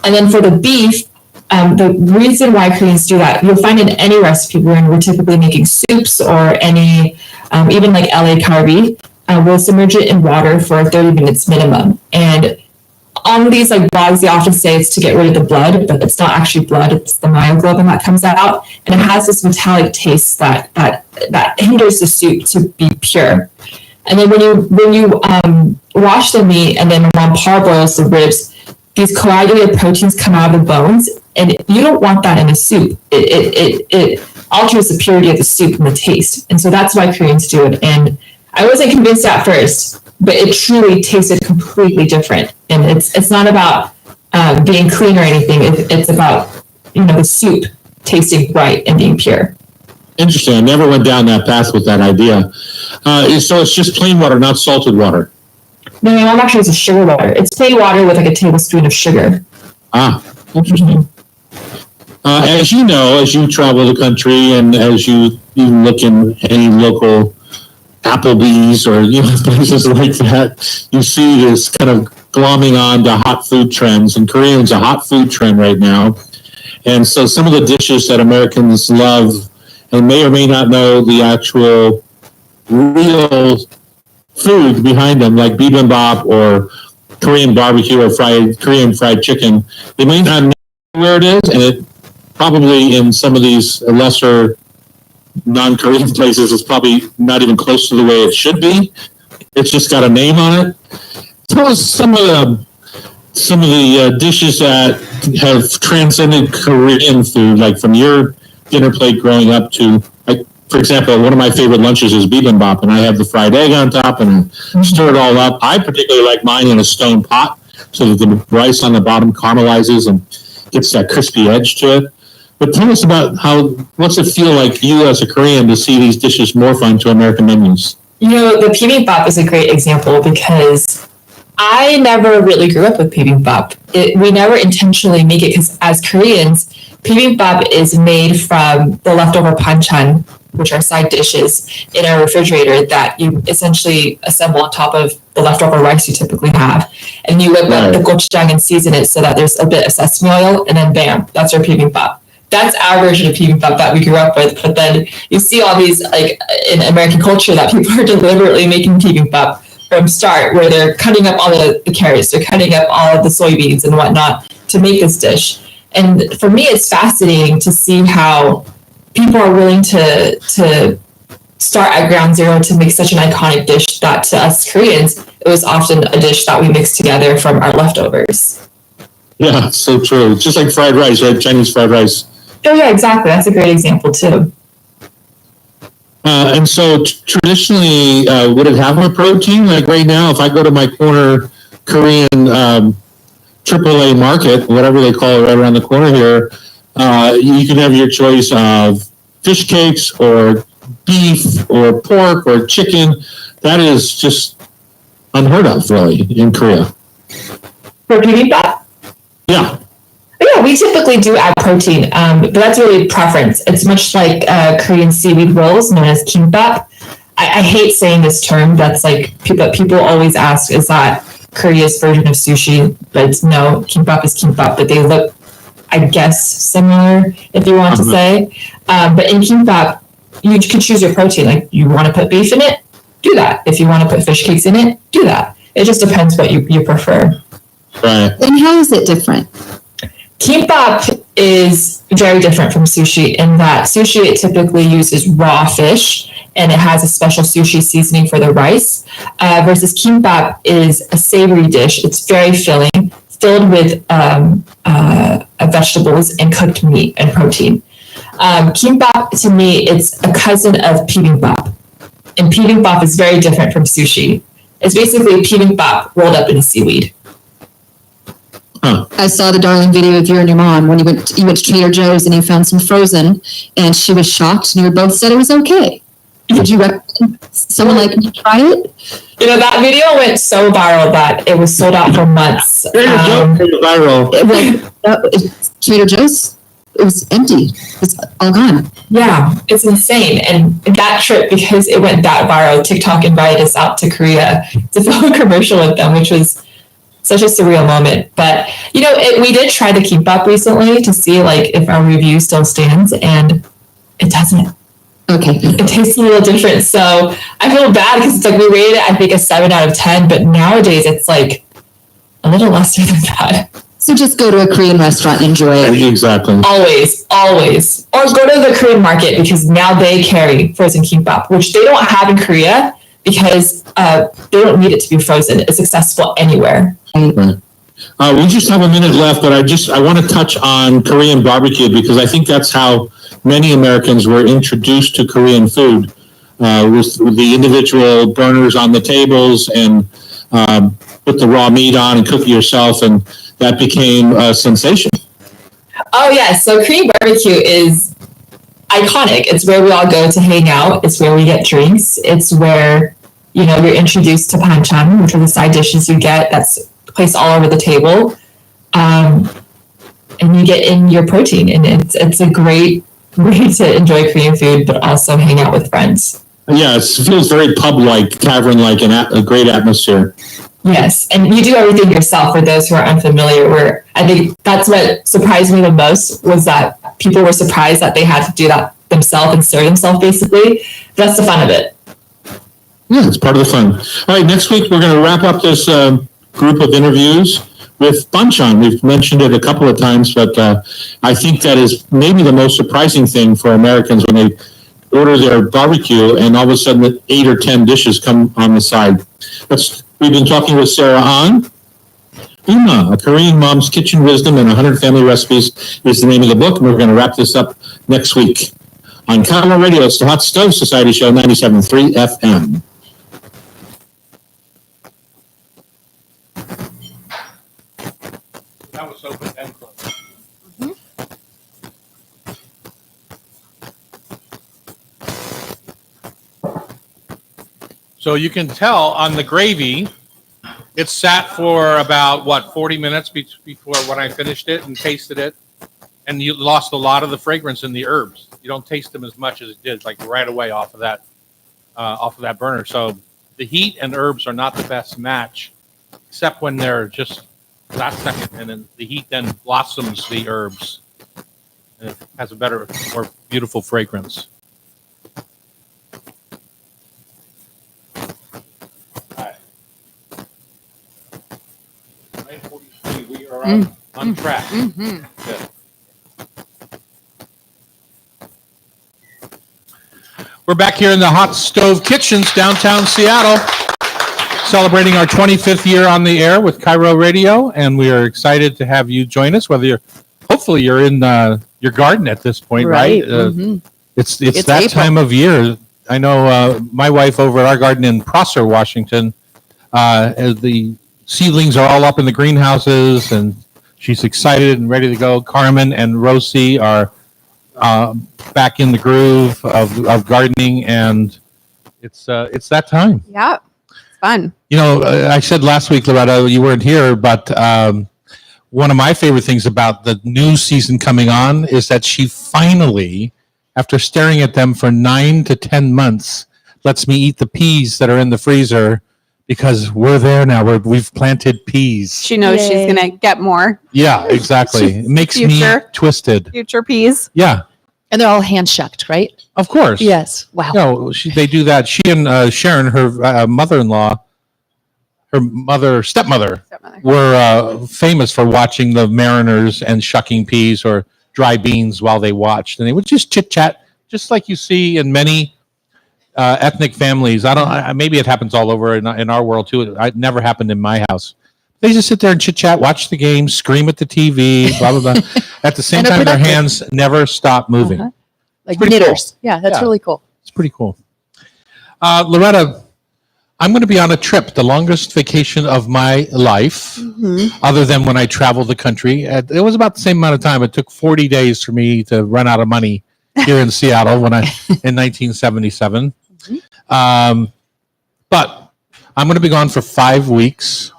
And then for the beef, the reason why Koreans do that, you'll find in any recipe when we're typically making soups or any, even like LA Karbi, we'll submerge it in water for 30 minutes minimum. And on these like blogs, they often say it's to get rid of the blood, but it's not actually blood. It's the myoglobin that comes out, and it has this metallic taste that hinders the soup to be pure. And then when you wash the meat, and then when parboils the ribs, these coagulated proteins come out of the bones, and you don't want that in a soup. It alters the purity of the soup and the taste, and so that's why Koreans do it. And I wasn't convinced at first, but it truly tasted completely different. And it's not about being clean or anything. It's about, the soup tasting right and being pure. Interesting. I never went down that path with that idea. So it's just plain water, not salted water. No, my mom actually uses sugar water. It's plain water with like a tablespoon of sugar. Ah, interesting. As you know, as you travel the country and as you look in any local Applebee's or places like that, you see this kind of glomming on to hot food trends, and Korean's a hot food trend right now. And so some of the dishes that Americans love and may or may not know the actual real food behind them, like bibimbap or Korean barbecue or Korean fried chicken, they may not know where it is, and it probably in some of these lesser non-Korean places is probably not even close to the way it should be. It's just got a name on it. Tell us some of the dishes that have transcended Korean food, like from your dinner plate growing up to, like, for example, one of my favorite lunches is bibimbap, and I have the fried egg on top and stir it all up. I particularly like mine in a stone pot so that the rice on the bottom caramelizes and gets that crispy edge to it. But tell us about what's it feel like you as a Korean to see these dishes morph onto American menus? The bibimbap is a great example because I never really grew up with bibimbap. We never intentionally make it because as Koreans, bibimbap is made from the leftover banchan, which are side dishes in a refrigerator that you essentially assemble on top of the leftover rice you typically have. And you whip up the gochujang and season it so that there's a bit of sesame oil, and then bam, that's your bibimbap. That's our version of bibimbap that we grew up with. But then you see all these, like in American culture, that people are deliberately making bibimbap from start, where they're cutting up all the carrots, they're cutting up all of the soybeans and whatnot to make this dish. And for me, it's fascinating to see how people are willing to start at ground zero to make such an iconic dish that to us Koreans, it was often a dish that we mixed together from our leftovers. Yeah, so true. Just like fried rice, right? Chinese fried rice. Oh yeah, exactly. That's a great example too. And so traditionally, would it have a protein? Like right now, if I go to my corner Korean AAA market, whatever they call it right around the corner here, you can have your choice of fish cakes or beef or pork or chicken. That is just unheard of, really, in Korea. For bibimbap? Yeah. Yeah, we typically do add protein, but that's really preference. It's much like Korean seaweed rolls known as kimbap. I hate saying this term. That's like people always ask, is that Korea's version of sushi? But no, kimbap is kimbap, but they look, I guess, similar, if you want to say. But in kimbap, you can choose your protein. Like, you want to put beef in it, do that. If you want to put fish cakes in it, do that. It just depends what you prefer. Right. And how is it different? Kimbap is very different from sushi in that sushi, it typically uses raw fish and it has a special sushi seasoning for the rice, versus kimbap is a savory dish. It's very filling, filled with vegetables and cooked meat and protein. Kimbap, to me, it's a cousin of bibimbap. And bibimbap is very different from sushi. It's basically bibimbap rolled up in a seaweed. I saw the darling video of you and your mom when you went to Trader Joe's and you found some frozen, and she was shocked, and you both said it was okay. Would you recommend someone like me try it? You know, that video went so viral that it was sold out for months. Viral. Trader Joe's, it was empty. It's all gone. Yeah, it's insane. And that trip, because it went that viral, TikTok invited us out to Korea to film a commercial with them, which was such a surreal moment. But, you know, we did try the kimbap recently to see like if our review still stands, and it doesn't. Okay. It tastes a little different. So I feel bad because it's like we rated it, I think, a 7 out of 10, but nowadays it's like a little lesser than that. So just go to a Korean restaurant and enjoy it. Exactly. Always. Or go to the Korean market, because now they carry frozen kimbap, which they don't have in Korea because they don't need it to be frozen. It's accessible anywhere. Right. We just have a minute left, but I want to touch on Korean barbecue, because I think that's how many Americans were introduced to Korean food, with the individual burners on the tables and put the raw meat on and cook it yourself, and that became a sensation. Oh yeah, so Korean barbecue is iconic. It's where we all go to hang out. It's where we get drinks. It's where, you know, you're introduced to banchan, which are the side dishes you get that's placed all over the table, and you get in your protein, and it's a great way to enjoy Korean food, but also hang out with friends. Yeah, it feels very pub-like, tavern-like, and a great atmosphere. Yes, and you do everything yourself. For those who are unfamiliar, where I think that's what surprised me the most, was that people were surprised that they had to do that themselves and serve themselves, basically. That's the fun of it. Yeah, it's part of the fun. All right, next week we're going to wrap up this group of interviews with banchan. We've mentioned it a couple of times, but I think that is maybe the most surprising thing for Americans when they order their barbecue and all of a sudden 8 or 10 dishes come on the side. We've been talking with Sarah An. Uma, A Korean Mom's Kitchen Wisdom and 100 Family Recipes is the name of the book, and we're going to wrap this up next week. On Catalan Radio, it's the Hot Stove Society Show, 97.3 FM. That was open and closed. So you can tell on the gravy, it sat for about, 40 minutes before when I finished it and tasted it. and you lost a lot of the fragrance in the herbs. You don't taste them as much as it did, like right away off of that burner. So the heat and herbs are not the best match, except when they're just that second, and then the heat then blossoms the herbs, and it has a better, more beautiful fragrance. All right. 9:43, we are on track. Mhm. Good. We're back here in the Hot Stove Kitchens, downtown Seattle, celebrating our 25th year on the air with Cairo Radio, and we are excited to have you join us. Hopefully you're in your garden at this point, right? Mhm. It's It's that April. time of year. I know my wife over at our garden in Prosser, Washington, the seedlings are all up in the greenhouses, and she's excited and ready to go. Carmen and Rosie are back in the groove of gardening, and it's that time. Yeah, it's fun. You know, I said last week, Loretta, you weren't here, but one of my favorite things about the new season coming on is that she finally, after staring at them for 9 to 10 months, lets me eat the peas that are in the freezer because we're there now. We've planted peas. She knows she's Yay. gonna get more Yeah, exactly. It makes me Future. twisted. future peas. Yeah, And they're all hand shucked, right? of course. Yes. Wow. No, they do that. She and Sharon, her mother-in-law, stepmother, were famous for watching the Mariners and shucking peas or dry beans while they watched, and they would just chit chat, just like you see in many ethnic families. Maybe it happens all over in our world too. It never happened in my house. They just sit there and chit chat, watch the game, scream at the TV, blah blah blah. At the same And are time, their productive. hands never stop moving. Uh-huh. Like pretty cool. knitters. Yeah, that's Yeah. really cool. It's pretty cool. Loretta, I'm going to be on a trip, the longest vacation of my life, other than when I traveled the country. It was about the same amount of time. It took 40 days for me to run out of money here in Seattle in 1977. But I'm going to be gone for 5 weeks,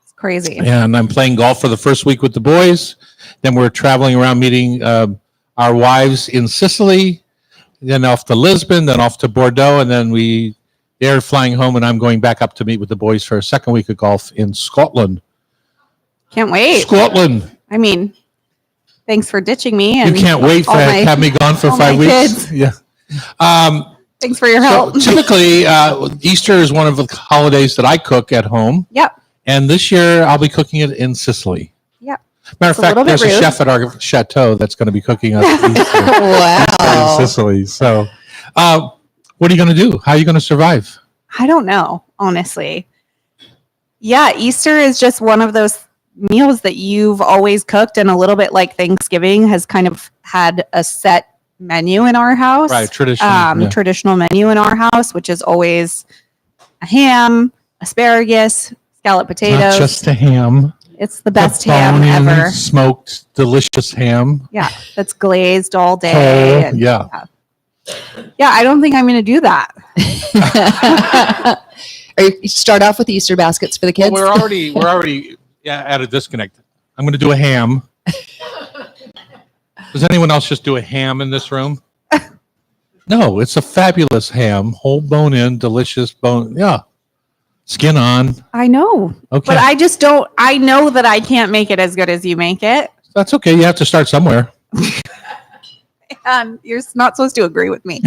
It's crazy. and I'm playing golf for the first week with the boys. Then we're traveling around meeting our wives in Sicily, then off to Lisbon, then off to Bordeaux, and then they're flying home, and I'm going back up to meet with the boys for a second week of golf in Scotland. Can't wait. Scotland. I mean, thanks for ditching me. You And can't wait all to my- have me gone for all 5 my weeks. kids. Yeah. Thanks for your So help. typically, Easter is one of the holidays that I cook at home, Yep. and this year I'll be cooking it in Sicily. Yep. Matter It's of a fact, little bit there's a rude. chef at our chateau that's going to be cooking us Easter in Wow. Sicily. So, what are you going to do? How are you going to survive? I don't know, honestly. Yeah, Easter is just one of those meals that you've always cooked, and a little bit like Thanksgiving has kind of had a set menu in our house. Right, traditional. Yeah. Traditional menu in our house, which is always a ham, asparagus, scalloped potatoes. Not just a ham. It's the best a ham bone-in, ever. Smoked, delicious ham. Yeah, that's glazed all day. Whole, and- yeah. Yeah, I don't think I'm going to do that. You start off with Easter baskets for the kids. Well, we're already at a disconnect. I'm going to do a ham. Does anyone else just do a ham in this room? No, it's a fabulous ham, whole bone in, delicious bone. Yeah, skin on. I know, Okay, but I just don't. I know that I can't make it as good as you make it. that's okay. You have to start somewhere. And you're not supposed to agree with me.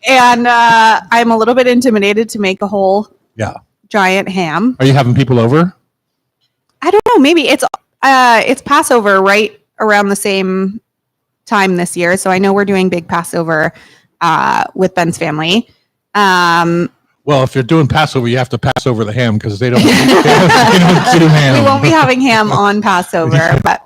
And I'm a little bit intimidated to make a whole Yeah. giant ham. Are you having people over? I don't know. Maybe it's Passover right around the same time this year, so I know we're doing big Passover with Ben's family. Well, if you're doing Passover, you have to pass over the ham because they don't do ham. We won't be having ham on Passover, but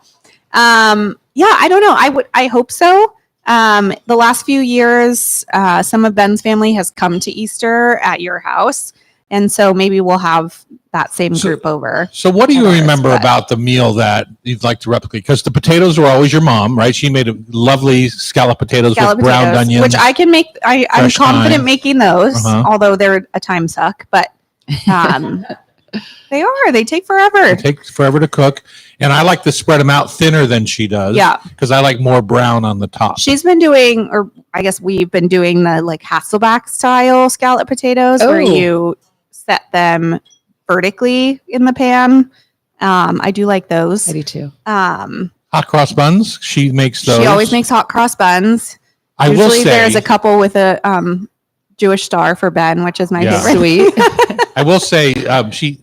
yeah, I don't know. I hope so. The last few years, some of Ben's family has come to Easter at your house, and so maybe we'll have that same So- group over. So what do you Ours, remember but- about the meal that you'd like to replicate? Because the potatoes were always your mom, right? She made a lovely scalloped potatoes Scalloped with brown potatoes, onions. which I can make. I'm fresh confident thyme. making those, Uh-huh. although they're a time suck. But They are. They take They forever. take forever to cook. And I like to spread them out thinner than she does. Yeah. Because I like more brown on the top. She's been doing, or I guess we've been doing the like Hasselback style scallop potatoes where Oh. you set them vertically in the pan. I do like those. I do too. Hot cross buns. She makes those. She always makes hot cross buns. I will Usually say. there's a couple with a Jewish star for Ben, which is my Yeah. favorite. Sweet. I will say. She,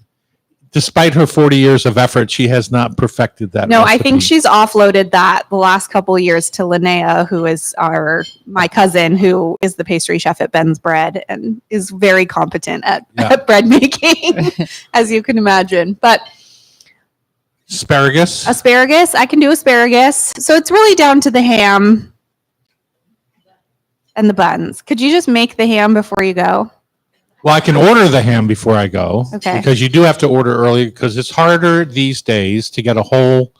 despite her 40 years of effort, she has not perfected that. No, I think recipe. she's offloaded that the last couple of years to Linnea, who is my cousin, who is the pastry chef at Ben's Bread and is very competent at, Yeah. at bread making, as you can imagine. But Asparagus. I can do asparagus. So it's really down to the ham and the buns. Could you just make the ham before you go? Well, I can order the ham before I go. Okay. Because you do have to order early because it's harder these days to get a whole.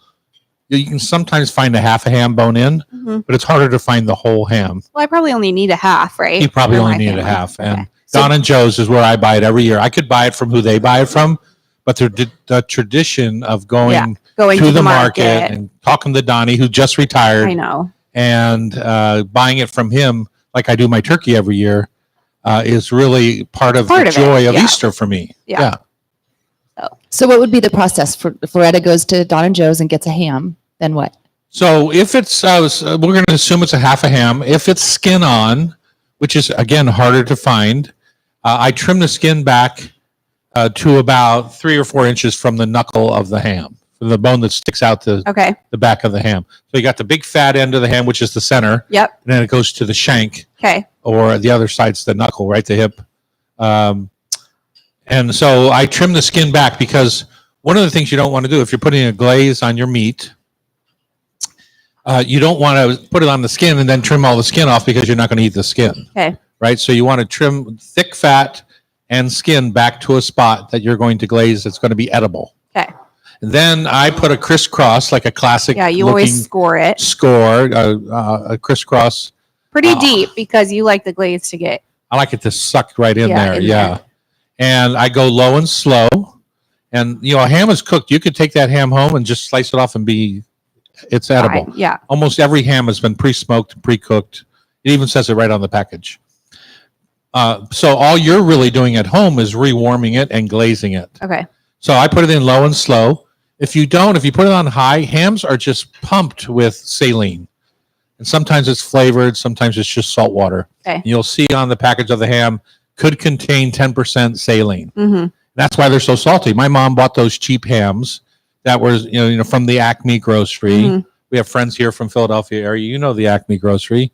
You can sometimes find a half a ham bone in, Mhm. but it's harder to find the whole ham. Well, I probably only need a half, right? You probably for only my need a family. half. And Okay. Don and Joe's is where I buy it every year. I could buy it from who they buy it from, but the tradition of going Yeah, going to the market and talking to Donnie, who just I retired, know. and buying it from him, like I do my turkey every year, is really part of Part the of it, joy of yeah. Easter for me. Yeah. So what would be the process for Floretta goes to Don and Joe's and gets a ham? Then what? So if it's, we're going to assume it's a half a ham. If it's skin on, which is again harder to find, I trim the skin back to about 3 or 4 inches from the knuckle of the ham, from the bone that sticks out the Okay. back of the ham. So you got the big fat end of the ham, which is the center, Yep. and then it goes to the shank, Okay. or the other side's the knuckle, right, the hip. And so I trim the skin back because one of the things you don't want to do if you're putting a glaze on your meat, you don't want to put it on the skin and then trim all the skin off because you're not going to eat the skin, Okay. right? So you want to trim thick fat and skin back to a spot that you're going to glaze that's going to be edible. Okay. And then I put a crisscross, like a classic Yeah, you looking always score it score, a crisscross. pretty deep because you like the glaze to get. I like it to suck right in Yeah, there. in Yeah. there. And I go low and slow. And, a ham is cooked. You could take that ham home and just slice it off and it's edible. Fine. Yeah. Almost every ham has been pre-smoked and pre-cooked. It even says it right on the package. So all you're really doing at home is rewarming it and glazing it. Okay. So I put it in low and slow. If you put it on high, hams are just pumped with saline. And sometimes it's flavored, sometimes it's just salt water. Okay. You'll see on the package of the ham could contain 10% saline. Mm-hmm. That's why they're so salty. My mom bought those cheap hams that were, from the Acme grocery. Mhm. We have friends here from Philadelphia area. You know the Acme grocery.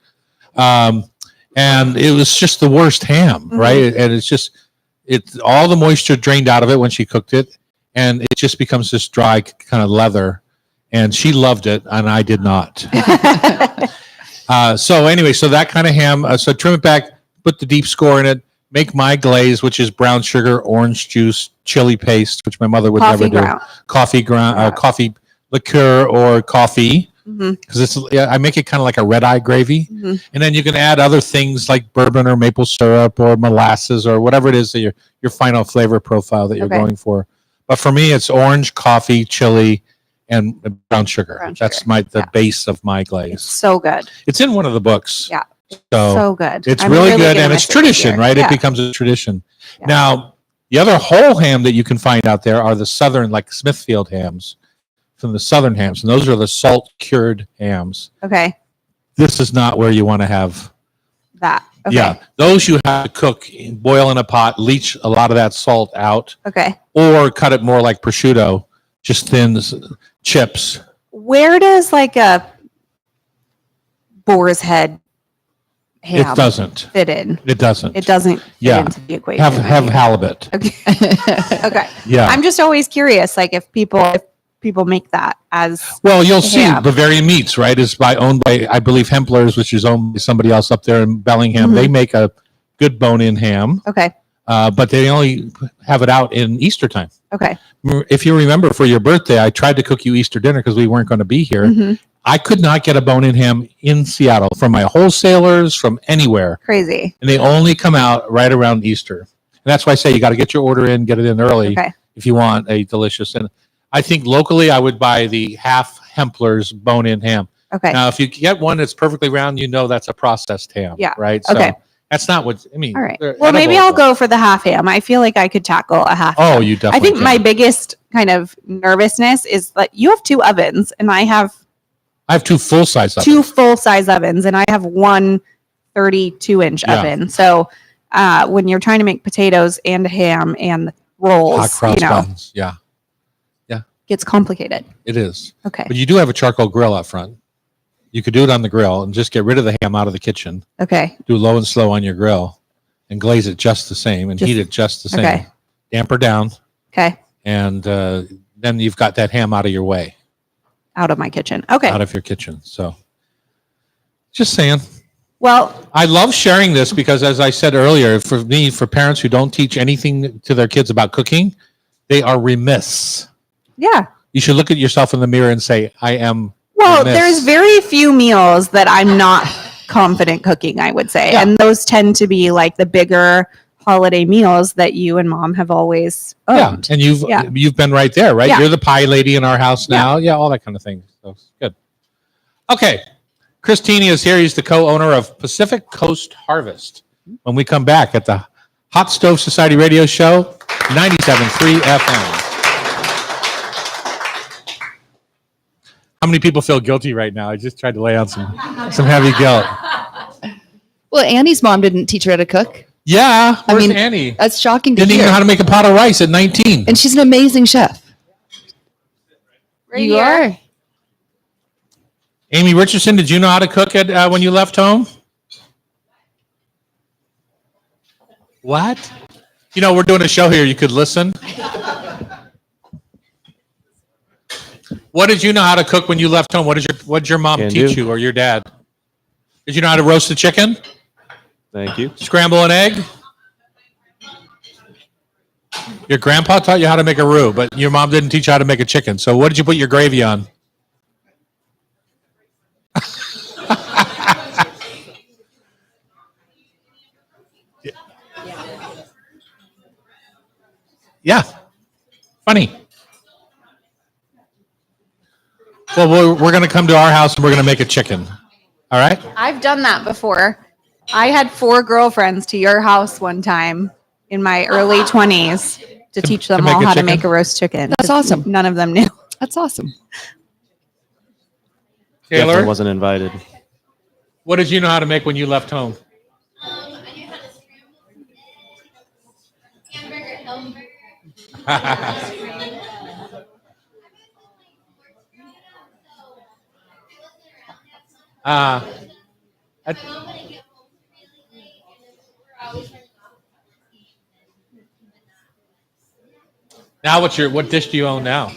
And it was just the worst ham, right? And it's all the moisture drained out of it when she cooked it. And it just becomes this dry kind of leather. And she loved it, and I did not. So anyway, so that kind of ham. So trim it back, put the deep score in it, make my glaze, which is brown sugar, orange juice, chili paste, which my mother would Coffee never ground. do. Coffee Yeah. coffee liqueur or coffee. Mm-hmm. Because I make it kind of like a red eye gravy, Mhm. and then you can add other things like bourbon or maple syrup or molasses or whatever it is that your final flavor profile that you're Okay. going for. But for me, it's orange, coffee, chili, and brown sugar. Brown That's sugar. the Yeah. base of my glaze. So good. It's in one of the books. Yeah. So, So good. it's I'm really good, gonna and it's miss it this tradition, year. right? Yeah. It becomes a tradition. Yeah. Now, the other whole ham that you can find out there are the southern, like Smithfield hams, from the southern hams, and those are the salt cured hams. Okay. This is not where you want to have. That. Okay. Yeah, those you have to cook, boil in a pot, leach a lot of that salt out, Okay. or cut it more like prosciutto, just thin chips. Where does like a boar's head ham It doesn't. fit in? It doesn't. It doesn't fit Yeah. into the equation. Have halibut. Okay. Okay. Yeah. I'm just always curious, like if people make that as Well, you'll see ham. Bavarian Meats, right, is owned by, I believe, Hempler's, which is owned by somebody else up there in Bellingham. Mhm. They make a good bone-in ham, okay. but they only have it out in Easter time. Okay. If you remember, for your birthday, I tried to cook you Easter dinner because we weren't going to be here. Mhm. I could not get a bone-in ham in Seattle from my wholesalers, from anywhere, Crazy. and they only come out right around Easter. And that's why I say you got to get your order in, get it in early, Okay. if you want a delicious. And I think locally, I would buy the half Hempler's bone-in ham. Okay. Now, if you get one that's perfectly round, you know that's a processed ham. Yeah. Right. Okay. So that's not what I mean. All right. they're Well, maybe edible, I'll but- go for the half ham. I feel like I could tackle a half. Oh, ham. you I definitely. think my can. biggest kind of nervousness is that you have 2 ovens and I have I have 2 full size. 2 full size ovens and I have one 32-inch Yeah. oven. So when you're trying to make potatoes and ham and hot rolls, cross buns. Yeah, gets complicated. it is. Okay. But you do have a charcoal grill out front. You could do it on the grill and just get rid of the ham out of the kitchen. Okay. Do low and slow on your grill, and glaze it just the same, and Just- heat it just the same. okay. Damper down, Okay. and then you've got that ham out of your way, Out of my kitchen. Okay. out of your kitchen. So, just saying. Well, I love sharing this because, as I said earlier, for me, for parents who don't teach anything to their kids about cooking, they are remiss. yeah. You should look at yourself in the mirror and say, "I am." Well, remiss." there's very few meals that I'm not confident cooking, I would say. Yeah. And those tend to be like the bigger holiday meals that you and mom have always Yeah, owned. and Yeah. you've been right there, right? Yeah. You're the pie lady in our house now. Yeah, all that kind of thing. So it's good. Okay, Chris Tini is here. He's the co-owner of Pacific Coast Harvest. When we come back at the Hot Stove Society Radio Show, 97.3 FM. How many people feel guilty right now? I just tried to lay on some heavy guilt. Well, Annie's mom didn't teach her how to cook. Yeah, I where's mean, Annie? That's shocking to Didn't even know how hear. to make a pot of rice at 19. And she's an amazing chef. Right You here. are. Amy Richardson, did you know how to cook at when you left home? What? You know, we're doing a show here. You could listen. What did you know how to cook when you left home? What did your mom Can teach do. you or your dad? Did you know how to roast a chicken? Thank you. Scramble an egg? Your grandpa taught you how to make a roux, but your mom didn't teach you how to make a chicken. So what did you put your gravy on? Yeah. Funny. Well, we're going to come to our house and we're going to make a chicken. All right? I've done that before. I had 4 girlfriends to your house one time in my early 20s to teach them make all a how to chicken? make a roast chicken. That's 'cause awesome. None of them knew. That's awesome. Definitely Taylor, wasn't invited. what did you know how to make when you left home? I- Now what dish do you own now?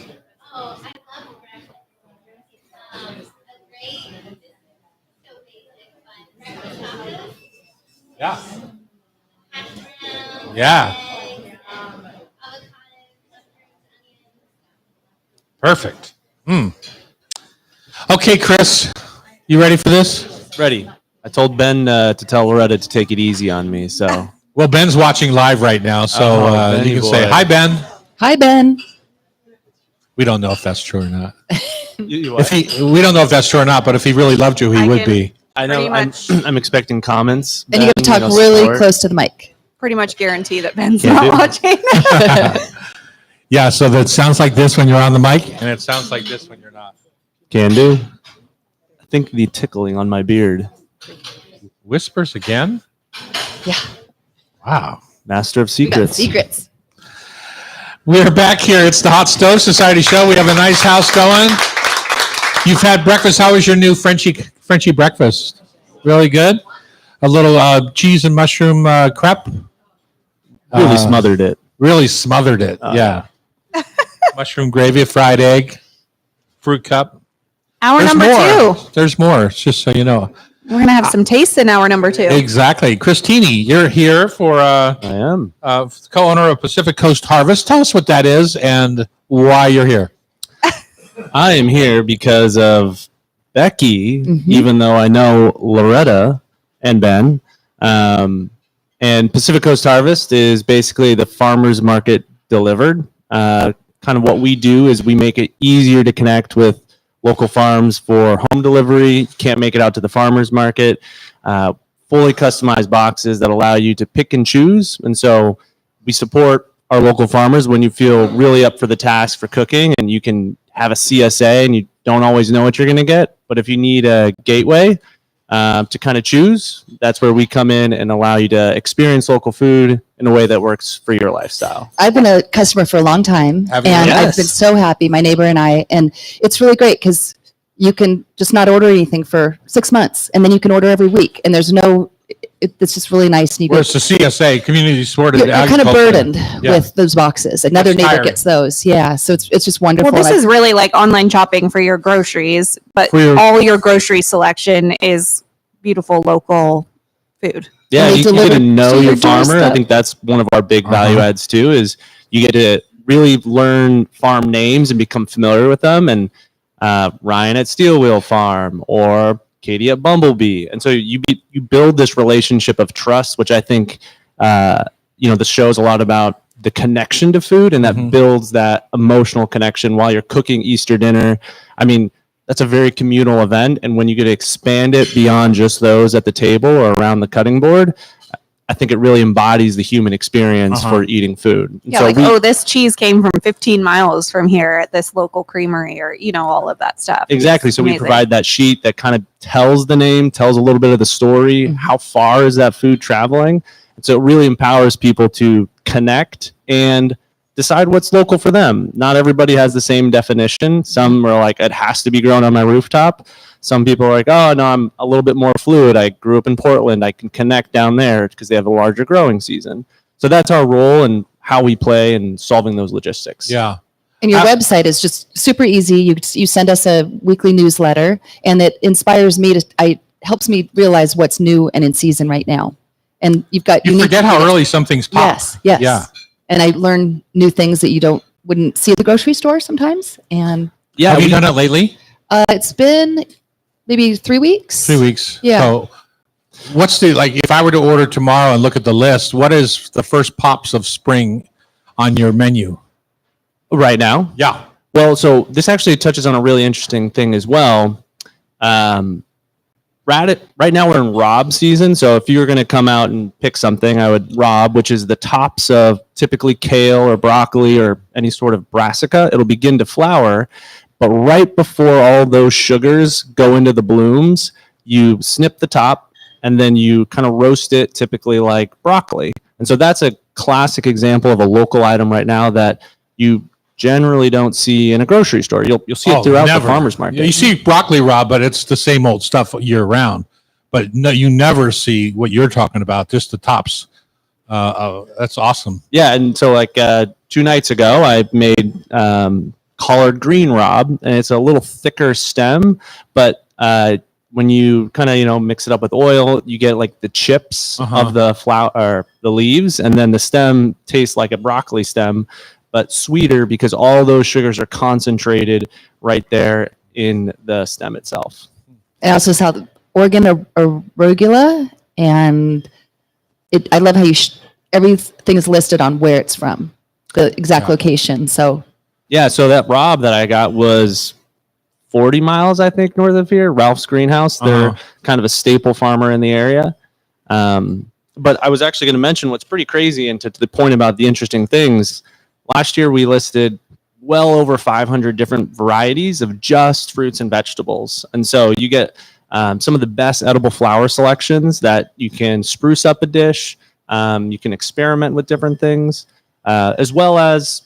Yeah. Yeah. Perfect. Okay, Chris, you ready for this? Ready. I told Ben to tell Loretta to take it easy on me. So Well, Ben's watching live right now, so Oh, you Benny can say, boy. "Hi, Ben." Hi, Ben. We don't know if that's true or not. you, We don't know if that's true or not, but if he really loved you, he I would can- be. I know. Pretty I'm expecting comments. And you got to Ben, talk know, really support. close to the mic. Pretty much guarantee that Ben's Yeah, not dude. watching. Yeah, so that sounds like this when you're on the mic, and it sounds like this when you're not. Can do. I think the tickling on my beard. Whispers again? Yeah. Wow. Master of We got secrets. secrets. We're back here. It's the Hot Stove Society show. We have a nice house going. You've had breakfast. How was your new Frenchie breakfast? Really good? A little cheese and mushroom crepe? Really smothered it. Really smothered it. Yeah. Mushroom gravy, a fried egg, fruit cup. Hour There's number more. 2. There's more. Just so you know. We're going to have some taste in hour number 2. Exactly. Christine, you're here for I am. co-owner of Pacific Coast Harvest. Tell us what that is and why you're here. I am here because of Becky, Mm-hmm. even though I know Loretta and Ben. And Pacific Coast Harvest is basically the farmer's market delivered. Kind of what we do is we make it easier to connect with local farms for home delivery. Can't make it out to the farmers market. Fully customized boxes that allow you to pick and choose. And so we support our local farmers when you feel really up for the task for cooking, and you can have a CSA and you don't always know what you're going to get. But if you need a gateway to kind of choose, that's where we come in and allow you to experience local food in a way that works for your lifestyle. I've been a customer for a long time, Have you? and Yes. I've been so happy, my neighbor and I, and it's really great because you can just not order anything for 6 months, and then you can order every week, and there's no, it's just really nice. And you Whereas the CSA, community supported you're kind of agriculture. burdened Yeah. with those boxes. Another That's neighbor tiring. gets those. Yeah. So it's just wonderful. Well, this And I- is really like online shopping for your groceries, but For your- all your grocery selection is beautiful local food. Yeah, And they you get to deliver know to your your farmer. I doorstep. think that's one of our big Uh-huh. value adds too, is you get to really learn farm names and become familiar with them. And Ryan at Steel Wheel Farm or Katie at Bumblebee. And so you build this relationship of trust, which I think, this shows a lot about the connection to food, and that Mhm. builds that emotional connection while you're cooking Easter dinner. I mean, that's a very communal event. And when you get to expand it beyond just those at the table or around the cutting board, I think it really embodies the human experience Uh-huh. for eating food. And Yeah, so like, we- oh, this cheese came from 15 miles from here at this local creamery, or, all of that stuff. Exactly. It's So we amazing. provide that sheet that kind of tells the name, tells a little bit of the story. How far is that food traveling? And so it really empowers people to connect and decide what's local for them. Not everybody has the same definition. Some are like, it has to be grown on my rooftop. Some people are like, oh, no, I'm a little bit more fluid. I grew up in Portland. I can connect down there because they have a larger growing season. So that's our role and how we play in solving those logistics. Yeah. And your Uh, website is just super easy. You send us a weekly newsletter, and it inspires me helps me realize what's new and in season right now. And you've got You unique forget how ingredients. early some things pop. Yes. Yeah. And I learn new things that you wouldn't see at the grocery store sometimes. And Yeah. Have you we- done it lately? it's been maybe 3 weeks. 3 weeks. Yeah. So what's if I were to order tomorrow and look at the list, what is the first pops of spring on your menu? right now. Yeah. Well, so this actually touches on a really interesting thing as well. Right now we're in Rob season. So if you were going to come out and pick something, I would Rob, which is the tops of typically kale or broccoli or any sort of brassica. It'll begin to flower. But right before all those sugars go into the blooms, you snip the top and then you kind of roast it, typically like broccoli. And so that's a classic example of a local item right now that you generally don't see in a grocery store. You'll see it throughout the farmer's market. You see broccoli, Rob, but it's the same old stuff year round. But no, you never see what you're talking about, just the tops. That's awesome. Yeah, and so 2 nights ago, I made collard green Rob, and it's a little thicker stem, but when you kind of mix it up with oil, you get like the chips Uh-huh. of the flower or the leaves, and then the stem tastes like a broccoli stem, but sweeter because all those sugars are concentrated right there in the stem itself. I also saw the Oregon arugula, and I love how everything is listed on where it's from, the exact Yeah. location. So Yeah, so that Rob that I got was 40 miles, I think, north of here. Ralph's Greenhouse. They're Uh-huh. kind of a staple farmer in the area. But I was actually going to mention what's pretty crazy, and to the point about the interesting things. Last year, we listed well over 500 different varieties of just fruits and vegetables. And so you get some of the best edible flower selections that you can spruce up a dish. You can experiment with different things, as well as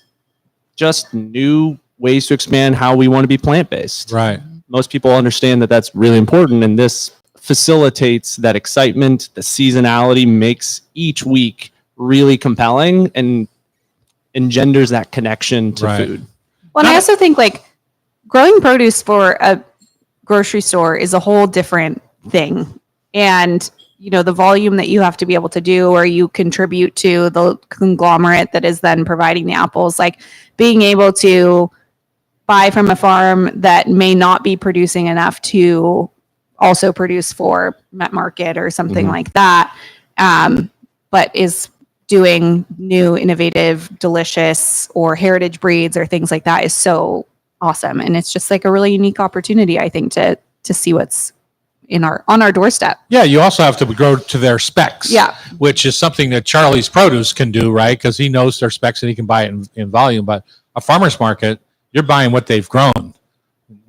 just new ways to expand how we want to be plant-based. Right. Most people understand that that's really important, and this facilitates that excitement. The seasonality makes each week really compelling and engenders that connection to Right. food. Well, and I also think growing produce for a grocery store is a whole different thing. And, the volume that you have to be able to do, or you contribute to the conglomerate that is then providing the apples, being able to buy from a farm that may not be producing enough to also produce for Met Market or something like that, but is doing new, innovative, delicious, or heritage breeds or things like that is so awesome. And it's just like a really unique opportunity, I think, to see what's on our doorstep. Yeah, you also have to grow to their specs. Yeah. Which is something that Charlie's Produce can do, right? Because he knows their specs and he can buy it in volume. But a farmer's market, you're buying what they've grown,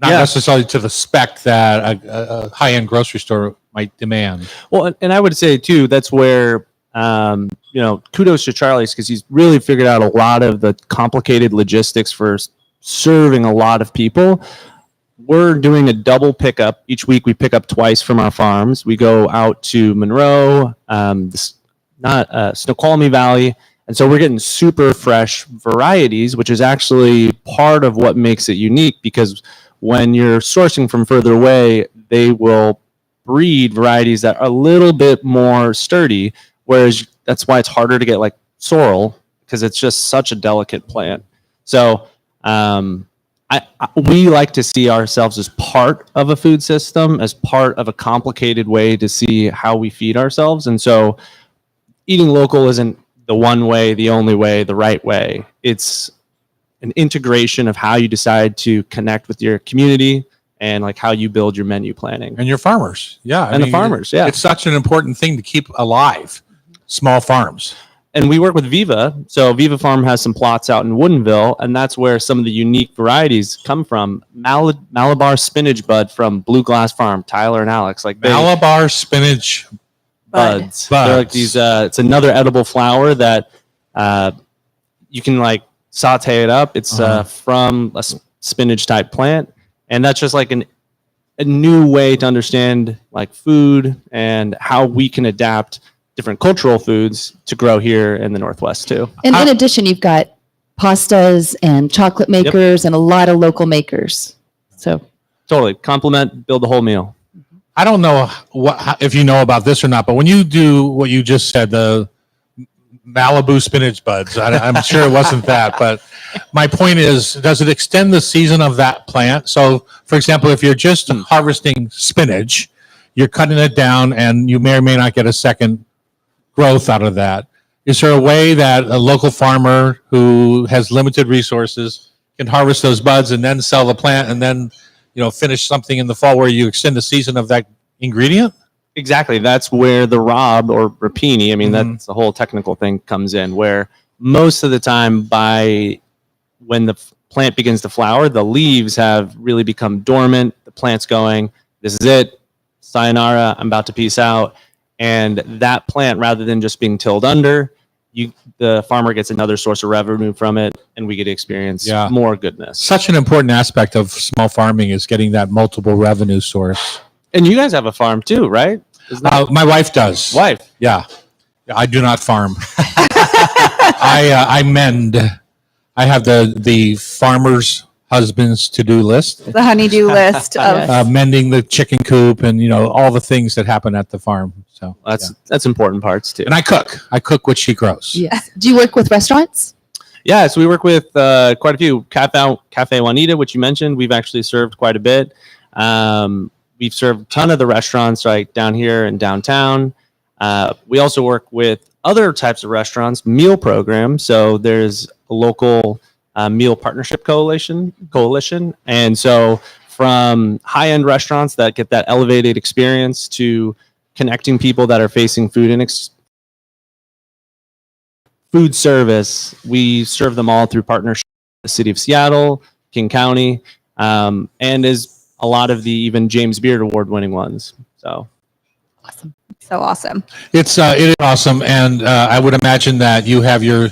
not Yeah. necessarily to the spec that a high-end grocery store might demand. Well, and I would say too, that's where kudos to Charlie's, because he's really figured out a lot of the complicated logistics for serving a lot of people. We're doing a double pickup each week. We pick up twice from our farms. We go out to Monroe, Snoqualmie Valley, and so we're getting super fresh varieties, which is actually part of what makes it unique, because when you're sourcing from further away, they will breed varieties that are a little bit more sturdy, whereas that's why it's harder to get like sorrel, because it's just such a delicate plant. So we like to see ourselves as part of a food system, as part of a complicated way to see how we feed ourselves. And so eating local isn't the one way, the only way, the right way. It's an integration of how you decide to connect with your community and like how you build your menu planning. And your farmers. Yeah. And the farmers, yeah. It's such an important thing to keep alive, small farms. And we work with Viva. So Viva Farm has some plots out in Woodinville, and that's where some of the unique varieties come from. Malabar spinach bud from Blue Glass Farm, Tyler and Alex. Like Malabar spinach buds. They're like these. It's another edible flower that you can like saute it up. It's from a spinach type plant, and that's just like a new way to understand like food and how we can adapt different cultural foods to grow here in the Northwest too. And in addition, you've got pastas and chocolate makers and a lot of local makers. So Totally complement, build the whole meal. I don't know if you know about this or not, but when you do what you just said, the Malibu spinach buds, I'm sure it wasn't that, but my point is, does it extend the season of that plant? So, for example, if you're just harvesting spinach, you're cutting it down and you may or may not get a second growth out of that. Is there a way that a local farmer who has limited resources can harvest those buds and then sell the plant and then, finish something in the fall where you extend the season of that ingredient? Exactly. That's where the rob or rapini, I mean, that's the whole technical thing comes in, where most of the time when the plant begins to flower, the leaves have really become dormant. The plant's going, this is it. Sayonara, I'm about to peace out. And that plant, rather than just being tilled under, the farmer gets another source of revenue from it, and we get to experience more goodness. Such an important aspect of small farming is getting that multiple revenue source. And you guys have a farm too, right? My wife does. Wife. Yeah. I do not farm. I mend. I have the farmer's husband's to-do list. The honeydew list of Mending the chicken coop and, all the things that happen at the farm. So that's important parts too. And I cook what she grows. yes. Do you work with restaurants? Yeah, so we work with quite a few. Cafe Juanita, which you mentioned, we've actually served quite a bit. We've served a ton of the restaurants right down here in downtown. We also work with other types of restaurants, meal programs. So there's a local meal partnership coalition. And so from high-end restaurants that get that elevated experience to connecting people that are facing food service, we serve them all through partnership with the City of Seattle, King County, and is a lot of the even James Beard Award-winning ones. So Awesome. so awesome. It is awesome. And I would imagine that you have your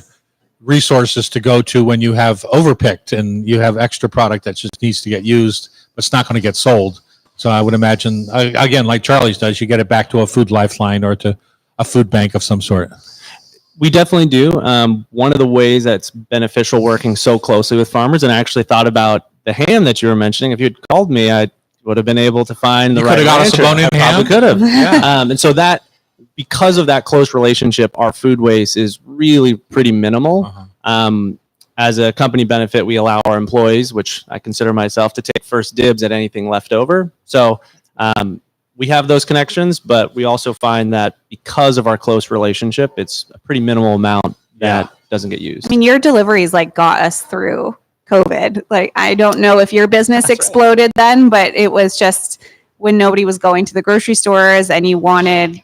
resources to go to when you have overpicked and you have extra product that just needs to get used, but it's not going to get sold. So I would imagine, again, like Charlie's does, you get it back to a food lifeline or to a food bank of some sort. We definitely do. One of the ways that's beneficial working so closely with farmers, and I actually thought about the ham that you were mentioning. If you had called me, I would have been able to find the right could have got us a rancher. bone-in I probably ham. could have. Yeah. And so that, because of that close relationship, our food waste is really pretty minimal. As a company benefit, we allow our employees, which I consider myself, to take first dibs at anything left over. So we have those connections, but we also find that because of our close relationship, it's a pretty minimal amount that doesn't get used. I mean, your deliveries like got us through COVID. Like, I don't know if your business exploded then, but it was just when nobody was going to the grocery stores and you wanted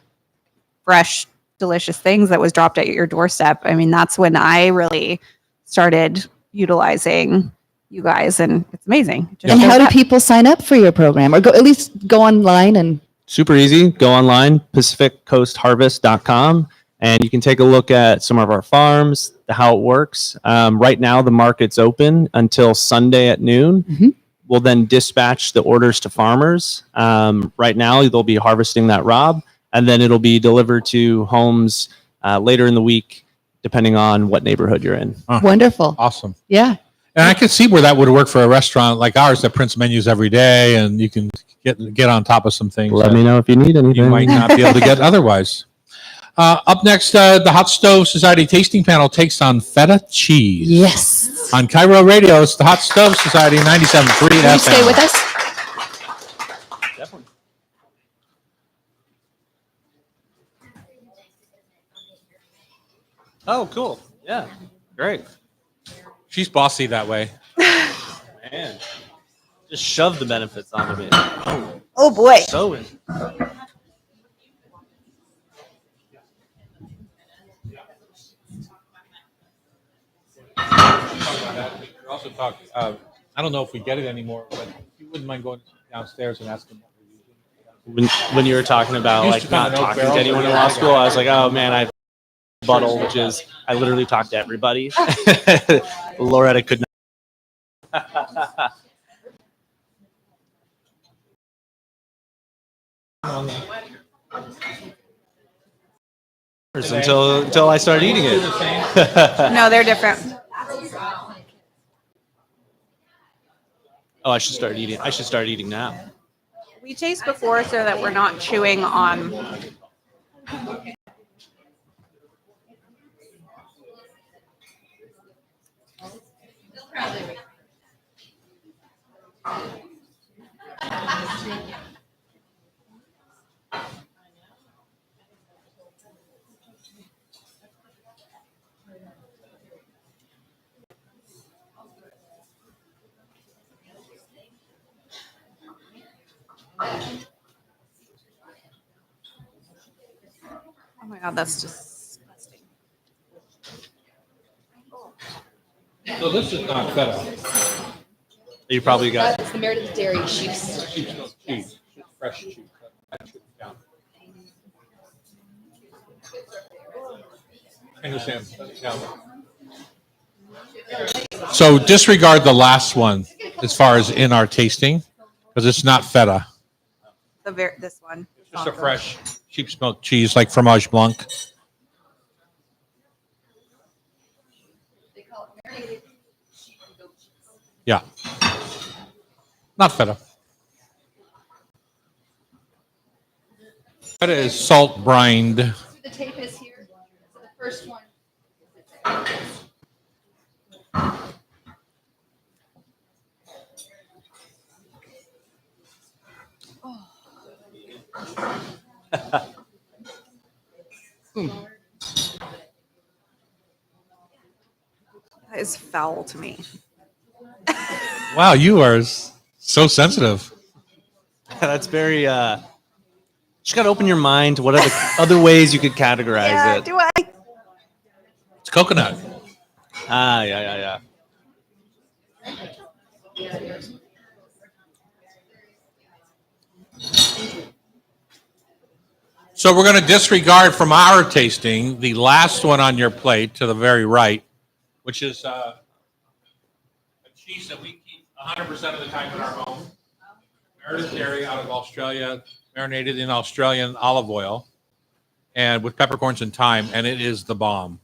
fresh, delicious things that was dropped at your doorstep. I mean, that's when I really started utilizing you guys, and it's amazing. Just And how do shows up. people sign up for your program, or go at least go online and? Super easy. Go online, pacificcoastharvest.com, and you can take a look at some of our farms, how it works. Right now, the market's open until Sunday at noon. Mhm. We'll then dispatch the orders to farmers. Right now, they'll be harvesting that rob, and then it'll be delivered to homes later in the week, depending on what neighborhood you're in. Wonderful. Awesome. Yeah. And I could see where that would work for a restaurant like ours that prints menus every day, and you can get on top of some things Let that me know if you need anything. you might not be able to get otherwise. Up next, the Hot Stove Society tasting panel takes on feta cheese. Yes. On Cairo Radio, it's the Hot Stove Society 97.3 Will you FM. stay with us? Oh, cool. Yeah. Great. She's bossy that way. Man. Just shove the benefits onto me. Oh boy. So in. We're also talking. I don't know if we get it anymore, but if you wouldn't mind going downstairs and asking what we're using. When you were talking about Used like to come not in oak talking to barrels, anyone in but law yeah. school, I was like, oh man, I've buttle, which is I literally talk to everybody. Loretta could not. until I started eating it. No, they're different. Oh, I should start eating. I should start eating now. We taste before so that we're not chewing on. Oh my God, that's disgusting. So this is not feta. You probably got. It's the Meredith Dairy Sheep's. Sheep's milk cheese, fresh cheese. That should count. I understand. So disregard the last one as far as in our tasting, because it's not feta. This one. Just a fresh sheep's milk cheese like fromage blanc. Yeah. Not feta. Feta is salt brined. The tape is here. So the first one. That is foul to me. Wow, you are so sensitive. That's very. Just gotta open your mind to what are the other ways you could categorize it. Do I? It's coconut. Ah, yeah. So we're going to disregard from our tasting the last one on your plate to the very right, which is a cheese that we keep 100% of the time in our home. Meredith Dairy out of Australia, marinated in Australian olive oil and with peppercorns and thyme, and it is the bomb.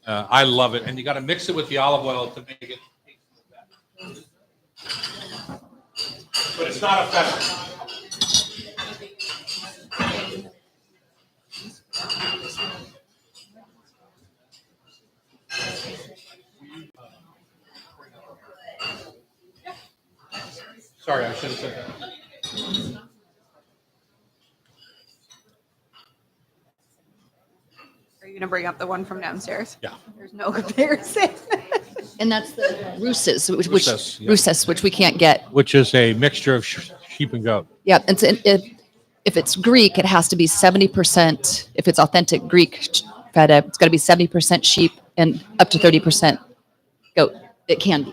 I love it. And you got to mix it with the olive oil to make it taste like that. But it's not a feta. Sorry, I should have said that. Are you gonna bring up the one from downstairs? Yeah. There's no comparison. And that's the Rousses, Rousses, yeah. Rousses, which we can't get. Which is a mixture of sheep and goat. Yeah, and so if it's Greek, it has to be 70%. If it's authentic Greek feta, it's got to be 70% sheep and up to 30% goat. It can be.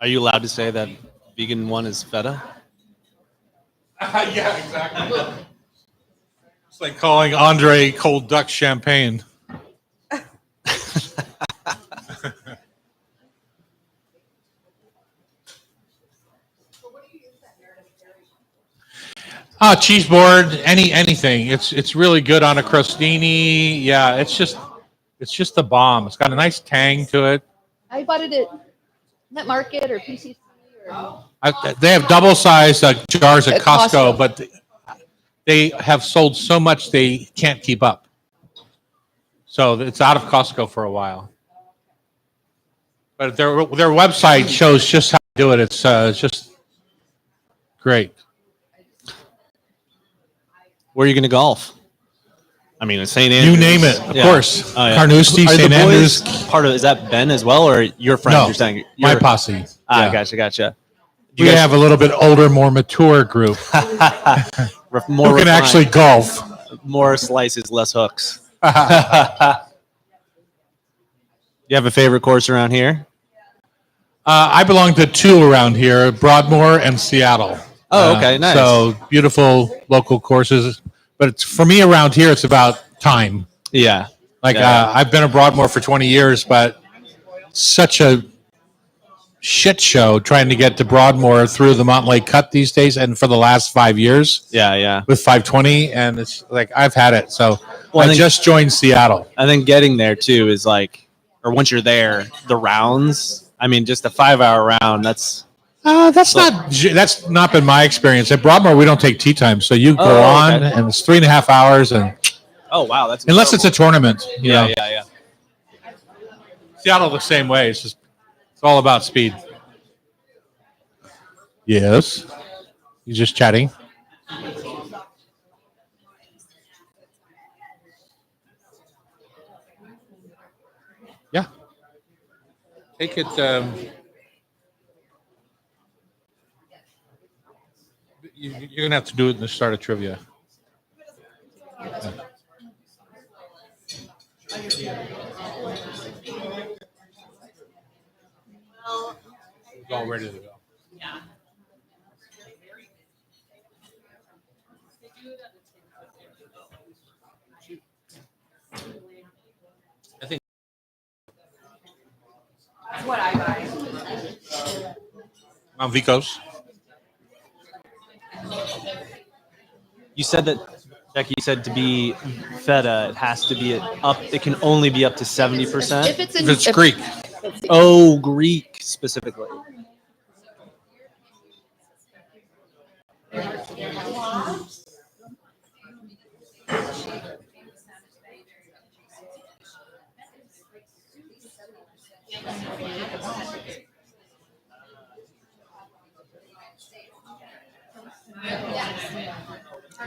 Are you allowed to say that vegan one is feta? Yeah, exactly. It's like calling Andre cold duck champagne. Cheese board, anything. It's really good on a crostini. Yeah, it's just the bomb. It's got a nice tang to it. I bought it at Net Market or PCC. They have double-sized jars at At Costco, Costco. but they have sold so much they can't keep up. So it's out of Costco for a while. But their website shows just how to do it. It's just great. Where are you going to golf? I mean, it's St. Andrews. You name it, of Yeah. course. Oh, yeah. Carnoustie, Are the St. boys Andrews. part of, is that Ben as well, or your friends? No, You're saying my you're- posse. Ah, Yeah. gotcha. Do We you guys have a little bit older, more mature group more who can refined, actually golf. more slices, less hooks? You have a favorite course around here? I belong to two around here, Broadmoor and Seattle. Oh, okay, nice. So beautiful local courses. But it's, for me around here, it's about time. Yeah. Like Yeah. I've been at Broadmoor for 20 years, but such a shit show trying to get to Broadmoor through the Mountain Lake Cut these days, and for the last 5 years Yeah. with 520, and it's like I've had it. So Well, I I think- just joined Seattle. I think getting there too is like, or once you're there, the rounds. I mean, just a 5-hour round. That's That's not been my experience at Broadmoor. We don't take tea time, so you go Oh, on, okay. and it's 3.5 hours, and oh wow, that's unless it's a tournament, you know. yeah. Seattle the same way. It's all about speed. Yes. You just chatting? Yeah. Take it. You're gonna have to do it in the start of trivia. It's all ready to go. I think What I buy. Mount Vicos. You said that, Jackie. You said to be feta, it has to be up. It can only be up to 70%. If it's If it's Greek, Oh, Greek specifically.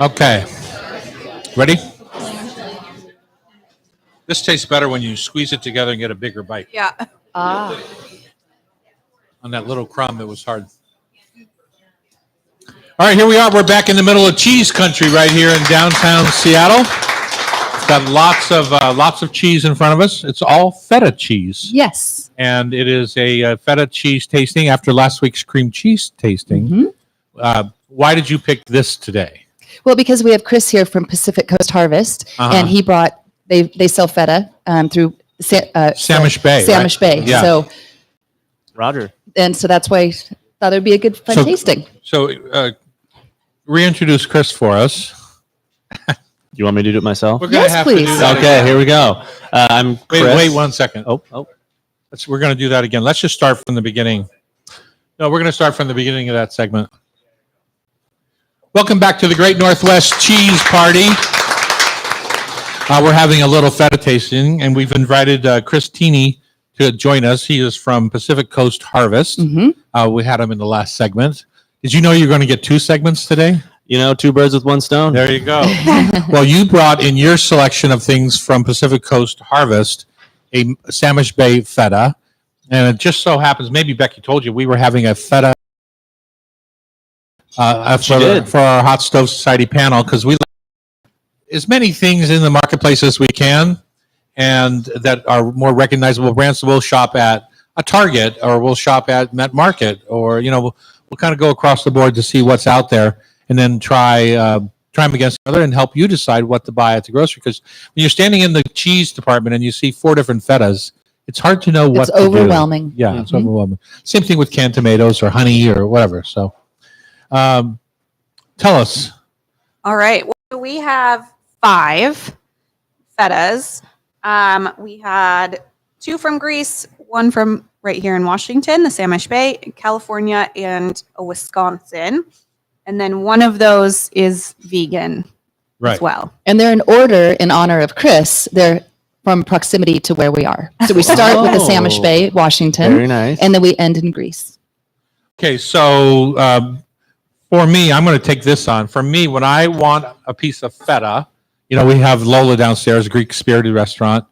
okay. Ready? This tastes better when you squeeze it together and get a bigger bite. Yeah. Ah, On that little crumb, it was hard. All right, here we are. We're back in the middle of cheese country right here in downtown Seattle. Got lots of cheese in front of us. It's all feta cheese, yes. and it is a feta cheese tasting after last week's cream cheese tasting. Mhm. Why did you pick this today? Well, because we have Chris here from Pacific Coast Harvest, Uh-huh. and he brought they sell feta through Samish Bay, Samish right? Bay. Yeah. So Roger. that's why I thought it would be a good fun So- tasting. So, reintroduce Chris for us. You want me to do it myself? We're gonna Yes, have please. to do that Okay, again. here we go. I'm Chris. Wait 1 second. Oh, We're going to do that again. Let's just start from the beginning. No, we're going to start from the beginning of that segment. Welcome back to the Great Northwest Cheese Party. We're having a little feta tasting, and we've invited Chris Tini to join us. He is from Pacific Coast Harvest. Mhm. We had him in the last segment. Did you know you're going to get 2 segments today? You know, two birds with one stone. There you go. Well, you brought in your selection of things from Pacific Coast Harvest, a Samish Bay feta. And it just so happens, maybe Becky told you, we were having a feta She did. for our Hot Stove Society panel because we like as many things in the marketplace as we can and that are more recognizable brands. So we'll shop at a Target or we'll shop at Met Market or, you know, we'll kind of go across the board to see what's out there and then try them against each other and help you decide what to buy at the grocery. Because when you're standing in the cheese department and you see 4 different fetas, it's hard to know what It's to do. overwhelming. Yeah, it's overwhelming. Same thing with canned tomatoes or honey or whatever. So tell us. All right. Well, we have 5 fetas. We had 2 from Greece, 1 from right here in Washington, the Samish Bay, California, and Wisconsin. And then one of those is vegan as well. And they're in order in honor of Chris. They're from proximity to where we are. So we start with the Samish Bay, Washington, Very nice. and then we end in Greece. Okay, so for me, I'm going to take this on. For me, when I want a piece of feta, you know, we have Lola downstairs, a Greek spirited restaurant.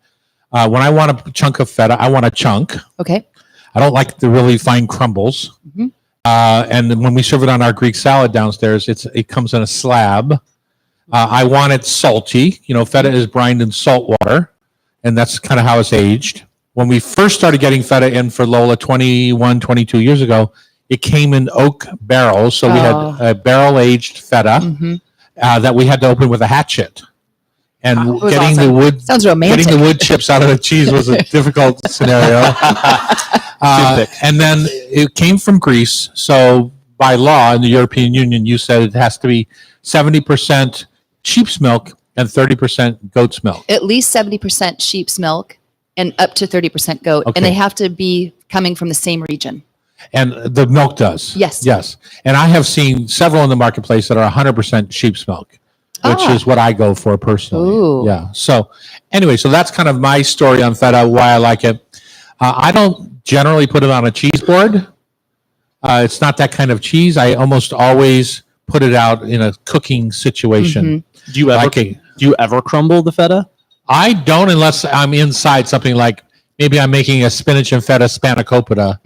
When I want a chunk of feta, I want a chunk. Okay. I don't like the really fine crumbles. Mhm. And then when we serve it on our Greek salad downstairs, it comes in a slab. I want it salty. You know, feta is brined in salt water, and that's kind of how it's aged. When we first started getting feta in for Lola 21, 22 years ago, it came in oak barrels. So we had a barrel-aged feta Mhm. that we had to open with a hatchet. And It was getting the awesome. wood Sounds romantic. getting the wood chips out of the cheese was a difficult scenario. And then it came from Greece. So by law in the European Union, you said it has to be 70% sheep's milk and 30% goat's milk. At least 70% sheep's milk and up to 30% goat. Okay. And they have to be coming from the same region. And the milk does. Yes. Yes. And I have seen several in the marketplace that are 100% sheep's milk, which Ah. is what I go for personally. Ooh. Yeah. So anyway, so that's kind of my story on feta, why I like it. I don't generally put it on a cheese board. It's not that kind of cheese. I almost always put it out in a cooking situation. Do you ever Like a- do you ever crumble the feta? I don't unless I'm inside something like maybe I'm making a spinach and feta spanakopita,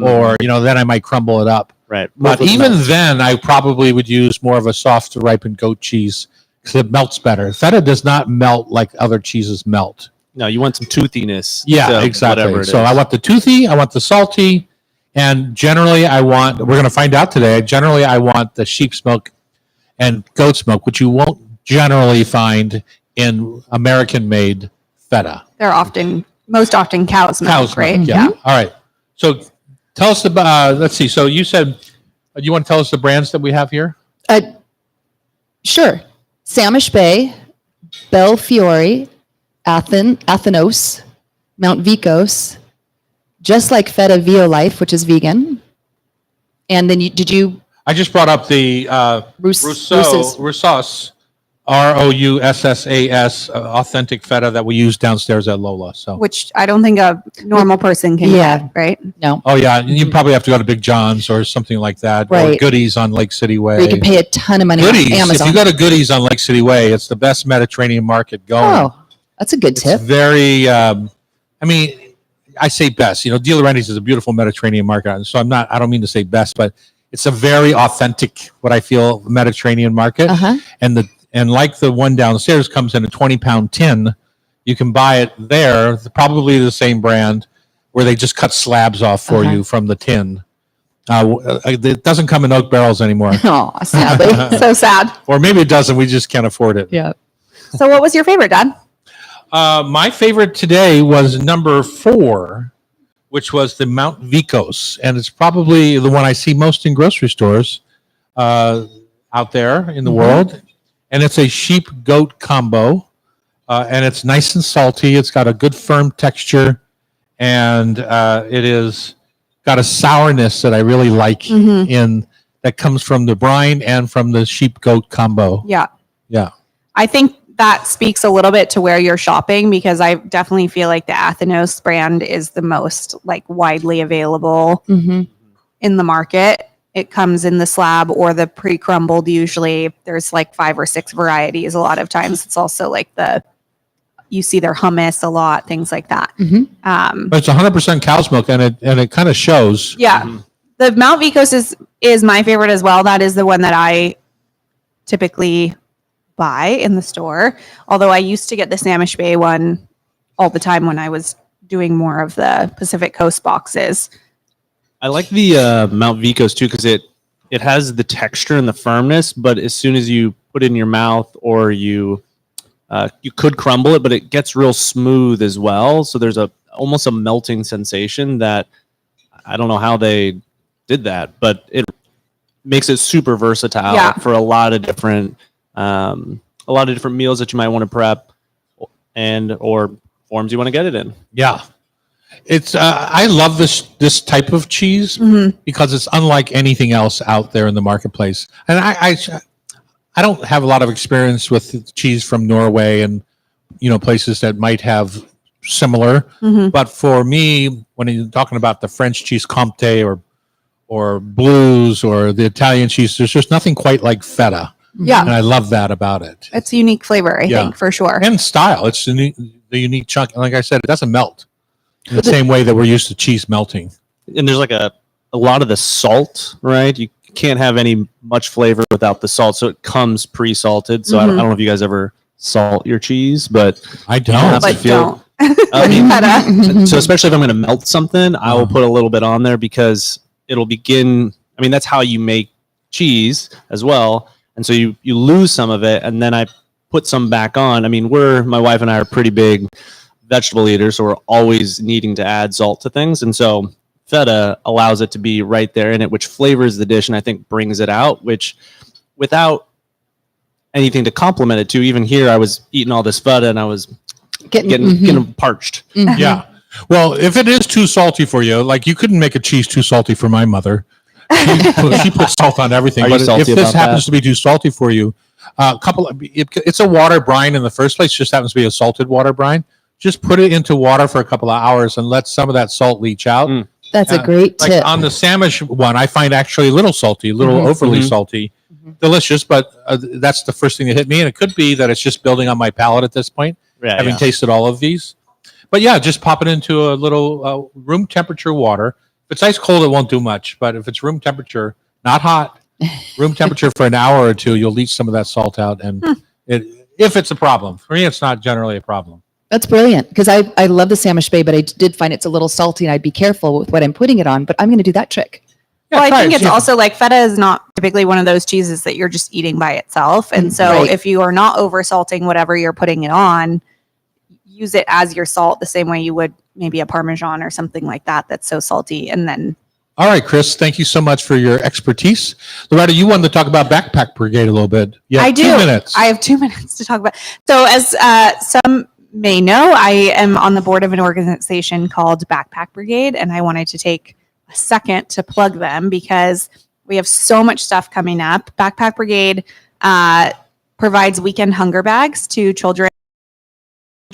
or you know, then I might crumble it up. Right. But even then, I probably would use more of a soft ripened goat cheese because it melts better. Feta does not melt like other cheeses melt. no, you want some toothiness. Yeah, to exactly. Whatever it So is. I want the toothy, I want the salty, and generally we're going to find out today, generally I want the sheep's milk and goat's milk, which you won't generally find in American-made feta. They're most often cow's milk, Cow's right? milk, yeah. All right. So tell us about, let's see. So you said, do you want to tell us the brands that we have here? Sure. Samish Bay, Belfiore, Athenos, Mount Vikos, just like Feta Violife, which is vegan. And then did you I just brought up the Roussos, Roussas, authentic feta that we use downstairs at Lola. So, Which I don't think a normal person can Yeah. get, right? No. oh yeah, and you probably have to go to Big John's or something like that, or Right. Goodies on Lake City Way. Or you could pay a ton of money on Goodies, if Amazon. you go to Goodies on Lake City Way, it's the best Mediterranean market going. Oh, that's a good It's tip. very, I mean, I say best. You know, De Laurentiis is a beautiful Mediterranean market, and so I don't mean to say best, but it's a very authentic, what I feel, Mediterranean market. Uh-huh. And like the one downstairs comes in a 20-pound tin, you can buy it there, probably the same brand, where they just cut slabs off for Uh-huh. you from the tin. It doesn't come in oak barrels anymore, Oh, sadly. So sad. or maybe it doesn't. We just can't afford it. Yeah. So what was your favorite, Dad? My favorite today was number 4, which was the Mount Vikos, and it's probably the one I see most in grocery stores out there in the world. And it's a sheep-goat combo, and it's nice and salty. It's got a good firm texture, and it is got a sourness that I really like in that comes from the brine and from the sheep-goat combo. Yeah. Yeah. I think that speaks a little bit to where you're shopping because I definitely feel like the Athenos brand is the most like widely available Mm-hmm. in the market. it comes in the slab or the pre-crumbled. Usually there's like 5 or 6 varieties. A lot of times it's also like you see their hummus a lot, things like that. Mhm. But it's 100% cow's milk, and it kind of shows. Yeah. The Mount Vicos is my favorite as well. That is the one that I typically buy in the store. Although I used to get the Samish Bay one all the time when I was doing more of the Pacific Coast boxes. I like the Mount Vicos too because it has the texture and the firmness, but as soon as you put it in your mouth or you could crumble it, but it gets real smooth as well. So there's almost a melting sensation that I don't know how they did that, but it makes it super versatile Yeah. for a lot of different meals that you might want to prep or forms you want to get it in. Yeah. It's I love this type of cheese because it's unlike anything else out there in the marketplace. And I don't have a lot of experience with cheese from Norway and places that might have similar. But for me, when you're talking about the French cheese Comté or Blues or the Italian cheese, there's just nothing quite like feta. Yeah. And I love that about it. It's a unique flavor, I Yeah. think, for sure. And style. It's the unique chunk. And like I said, it doesn't melt in the same way that we're used to cheese melting. And there's like a lot of the salt, right? You can't have any much flavor without the salt, so it comes pre-salted. So I don't know if you guys ever salt your cheese, but I don't. have to But don't. I mean, Feta. so especially if I'm going to melt something, I will put a little bit on there because it'll begin. I mean, that's how you make cheese as well. And so you lose some of it, and then I put some back on. I mean, my wife and I are pretty big vegetable eaters, so we're always needing to add salt to things. And so feta allows it to be right there in it, which flavors the dish and I think brings it out, which without anything to complement it to, even here I was eating all this feta and I was getting parched. Yeah. Well, if it is too salty for you, like you couldn't make a cheese too salty for my mother. She puts salt on everything. Are you But salty if this about happens that? to be too salty for you, it's a water brine in the first place. Just happens to be a salted water brine. Just put it into water for a couple of hours and let some of that salt leach out. That's a great Like tip. on the Samish one, I find actually a little salty, a little overly salty. Delicious, but that's the first thing that hit me. And it could be that it's just building on my palate at this point, having tasted all of these. But yeah, just pop it into a little room temperature water. If it's ice cold, it won't do much. But if it's room temperature, not hot, room temperature for an hour or two, you'll leach some of that salt out. And if it's a problem, for me, it's not generally a problem. That's brilliant because I love the Samish Bay, but I did find it's a little salty and I'd be careful with what I'm putting it on. But I'm going to do that trick. Well, I try think it, it's yeah. also like feta is not typically one of those cheeses that you're just eating by itself. And so Right. if you are not over salting whatever you're putting it on, use it as your salt the same way you would maybe a Parmesan or something like that that's so salty. And then All right, Chris, thank you so much for your expertise. Loretta, you wanted to talk about Backpack Brigade a little bit. Yeah, I do. 2 minutes. I have 2 minutes to talk about. So as some may know, I am on the board of an organization called Backpack Brigade, and I wanted to take a second to plug them because we have so much stuff coming up. Backpack Brigade provides weekend hunger bags to children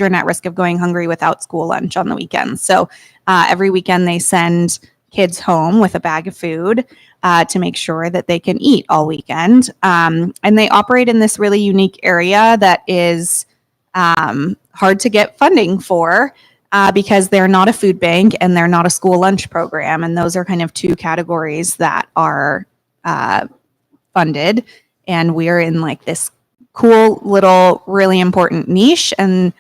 at risk of going hungry without school lunch on the weekends. So every weekend they send kids home with a bag of food to make sure that they can eat all weekend. And they operate in this really unique area that is hard to get funding for because they're not a food bank and they're not a school lunch program. And those are kind of two categories that are funded. And we're in like this cool little, really important niche. And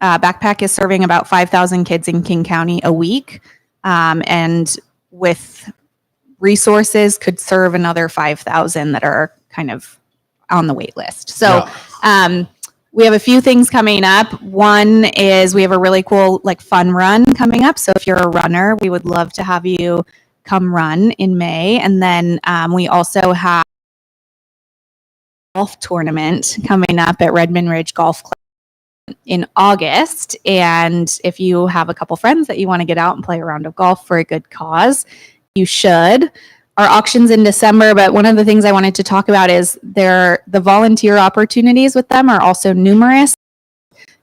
Backpack is serving about 5,000 kids in King County a week. And with resources could serve another 5,000 that are kind of on the wait list. So we have a few things coming up. One is we have a really cool like fun run coming up. So if you're a runner, we would love to have you come run in May. And then we also have a golf tournament coming up at Redmond Ridge Golf Club in August. And if you have a couple friends that you want to get out and play a round of golf for a good cause, you should. Our auction's in December, but one of the things I wanted to talk about is the volunteer opportunities with them are also numerous.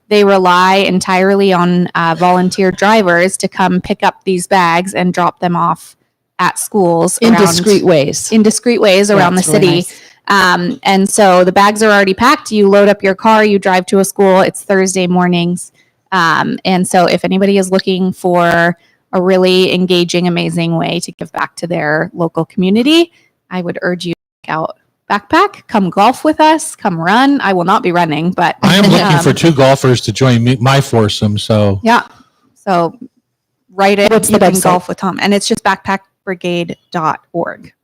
They rely entirely on volunteer drivers to come pick up these bags and drop them off at schools In around- discreet ways. in discreet ways around the That's really city. nice. And so the bags are already packed. You load up your car, you drive to a school. It's Thursday mornings. And so if anybody is looking for a really engaging, amazing way to give back to their local community, I would urge you to check out Backpack. Come golf with us. Come run. I will not be running, but I am looking um, for 2 golfers to join me, my foursome. So yeah. So write it. What's the you can website? golf with Tom, and it's just backpackbrigade.org.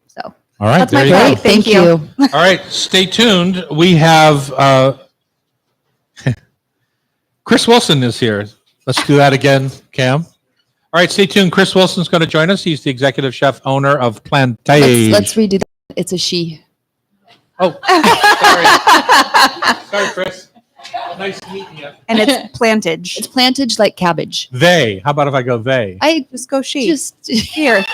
So all right, That's my there you point. go. Great, thank Thank you. you. All right, stay tuned. We have Chris Wilson is here. Let's do that again, Cam. All right, stay tuned. Chris Wilson's going to join us. He's the executive chef owner of Plantage. Let's redo that. It's a she. Oh, sorry, Chris. Nice meeting you. and it's Plantage. It's plantage like cabbage. They. How about if I go they? I Just go she. just Here.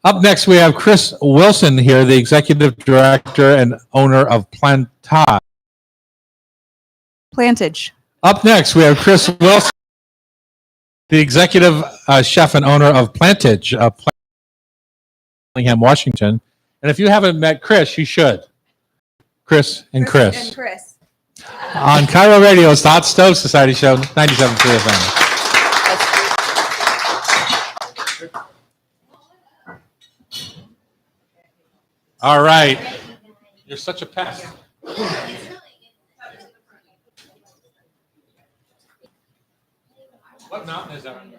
Up next, we have Chris Wilson here, the executive director and owner of Plantage. Plantage. Up next, we have Chris Wilson, the executive chef and owner of Plantage, Bellingham, Washington. And if you haven't met Chris, you should. Chris and Chris. Chris. On Cairo Radio, it's the Hot Stove Society Show, 97.3 FM. All right. You're such a pest. What mountain is that on?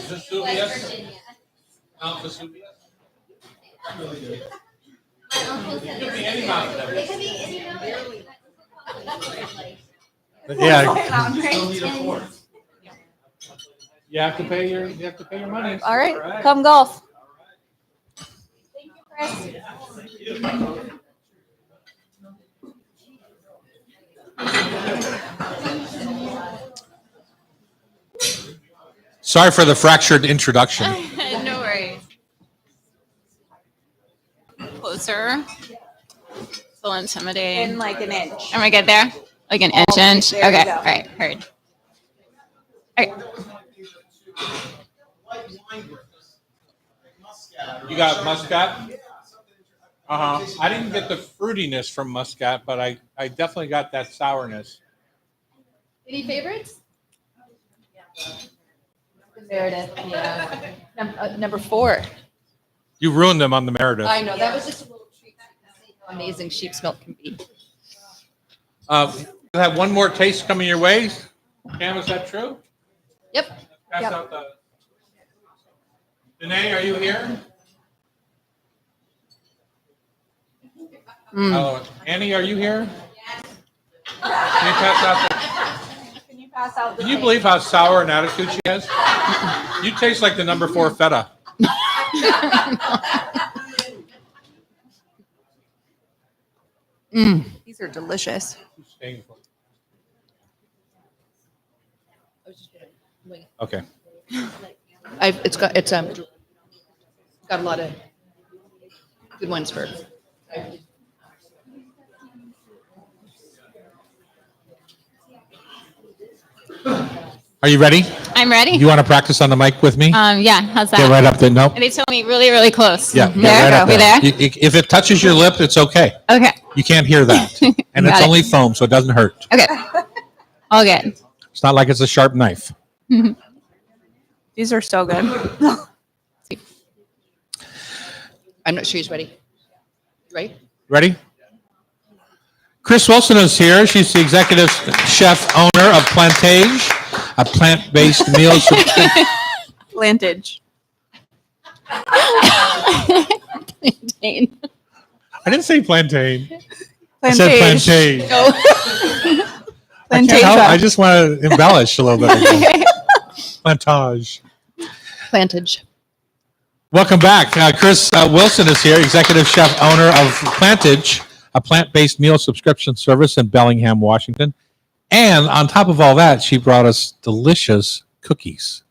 Vesuvius? Mount Vesuvius? It could be any mountain. Yeah. You have to pay your money. All right. Come golf. Sorry for the fractured introduction. No worries. Closer. It's a little intimidating. In like an inch. Am I good there? Like an inch? there you Okay. go. All right. Heard. All right. You got Muscat? Uh-huh. I didn't get the fruitiness from Muscat, but I definitely got that sourness. Any favorites? Meredith, yeah. Number 4. You ruined them on the Meredith. I know, that was just a little treat to see how amazing sheep's milk can be. You have one more taste coming your way. Cam, is that true? Yep. Pass Yep. out the. Danae, are you here? Oh, Annie, are you here? Can you pass out the? Can you pass out the Can you believe how sour an attitude she has? You taste like the number 4 feta. These are delicious. Okay. It's got a lot of good ones for. Are you ready? I'm ready. You want to practice on the mic with me? Yeah. How's that? Get right up there. No. And they told me really, really close. Yeah. get There. right up We there? If it touches your lip, it's okay. Okay. You can't hear that. And Got it's it. only foam, so it doesn't hurt. Okay. All good. It's not like it's a sharp knife. These are so good. I'm not sure he's ready. Right? Ready? Chris Wilson is here. She's the executive chef owner of Plantage, a plant-based meal subscription. Plantage. Plantain. I didn't say plantain. I said plantain. I can't help. I just want to embellish a little bit. Plantage. Plantage. Welcome back. Chris Wilson is here, executive chef owner of Plantage, a plant-based meal subscription service in Bellingham, Washington. And on top of all that, she brought us delicious cookies.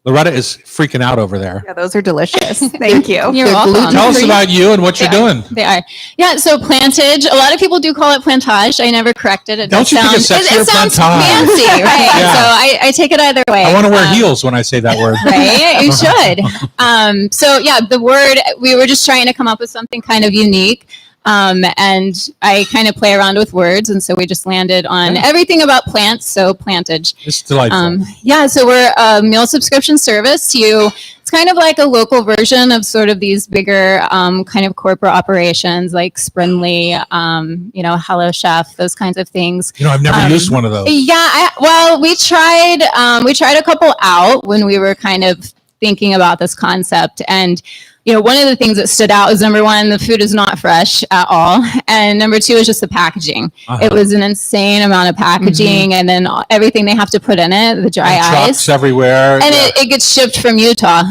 Loretta is freaking out over there. Yeah, those are delicious. Thank you. You're They're welcome. gluten- Tell us about you and what you're doing. They are. Yeah, so plantage. A lot of people do call it plantage. I never corrected it. Don't you think it's sexier, it sounds plantage? fancy, right? Yeah. So I take it either way. I want to wear heels when I say that word. Right, you should. So yeah, the word, we were just trying to come up with something kind of unique. And I kind of play around with words, and so we just landed on everything about plants, so plantage. It's delightful. Yeah, so we're a meal subscription service. It's kind of like a local version of sort of these bigger kind of corporate operations like Sprinley, Hello Chef, those kinds of things. I've never used one of those. Yeah, we tried a couple out when we were kind of thinking about this concept. And one of the things that stood out was, number one, the food is not fresh at all. And number two is just the packaging. Uh-huh. It was an insane amount of packaging, and then everything they have to put in it, the dry And ice. trucks everywhere. And it gets shipped from Utah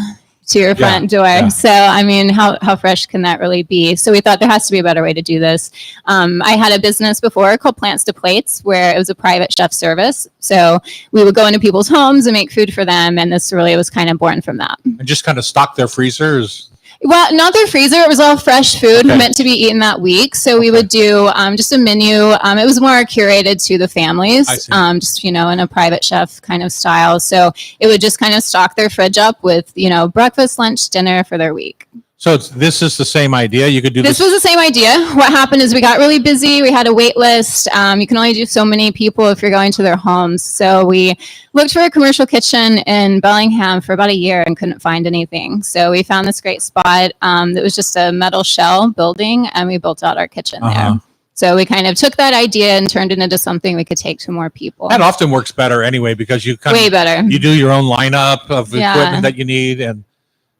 to your front door. yeah. So, I mean, how fresh can that really be? So we thought there has to be a better way to do this. I had a business before called Plants to Plates, where it was a private chef service. So we would go into people's homes and make food for them. And this really was kind of born from that. And just kind of stock their freezers. Well, not their freezer. It was all fresh food Okay. meant to be eaten that week. So we would do just a menu. It was more curated to the families, I see. just, in a private chef kind of style. So it would just kind of stock their fridge up with, breakfast, lunch, dinner for their week. So this is the same idea. You could do This this. was the same idea. What happened is we got really busy. We had a wait list. You can only do so many people if you're going to their homes. So we looked for a commercial kitchen in Bellingham for about a year and couldn't find anything. So we found this great spot that was just a metal shell building, and we built out our kitchen Uh-huh. there. So we kind of took that idea and turned it into something we could take to more people. That often works better anyway, because you kind Way of, better. you do your own lineup of Yeah. equipment that you need, and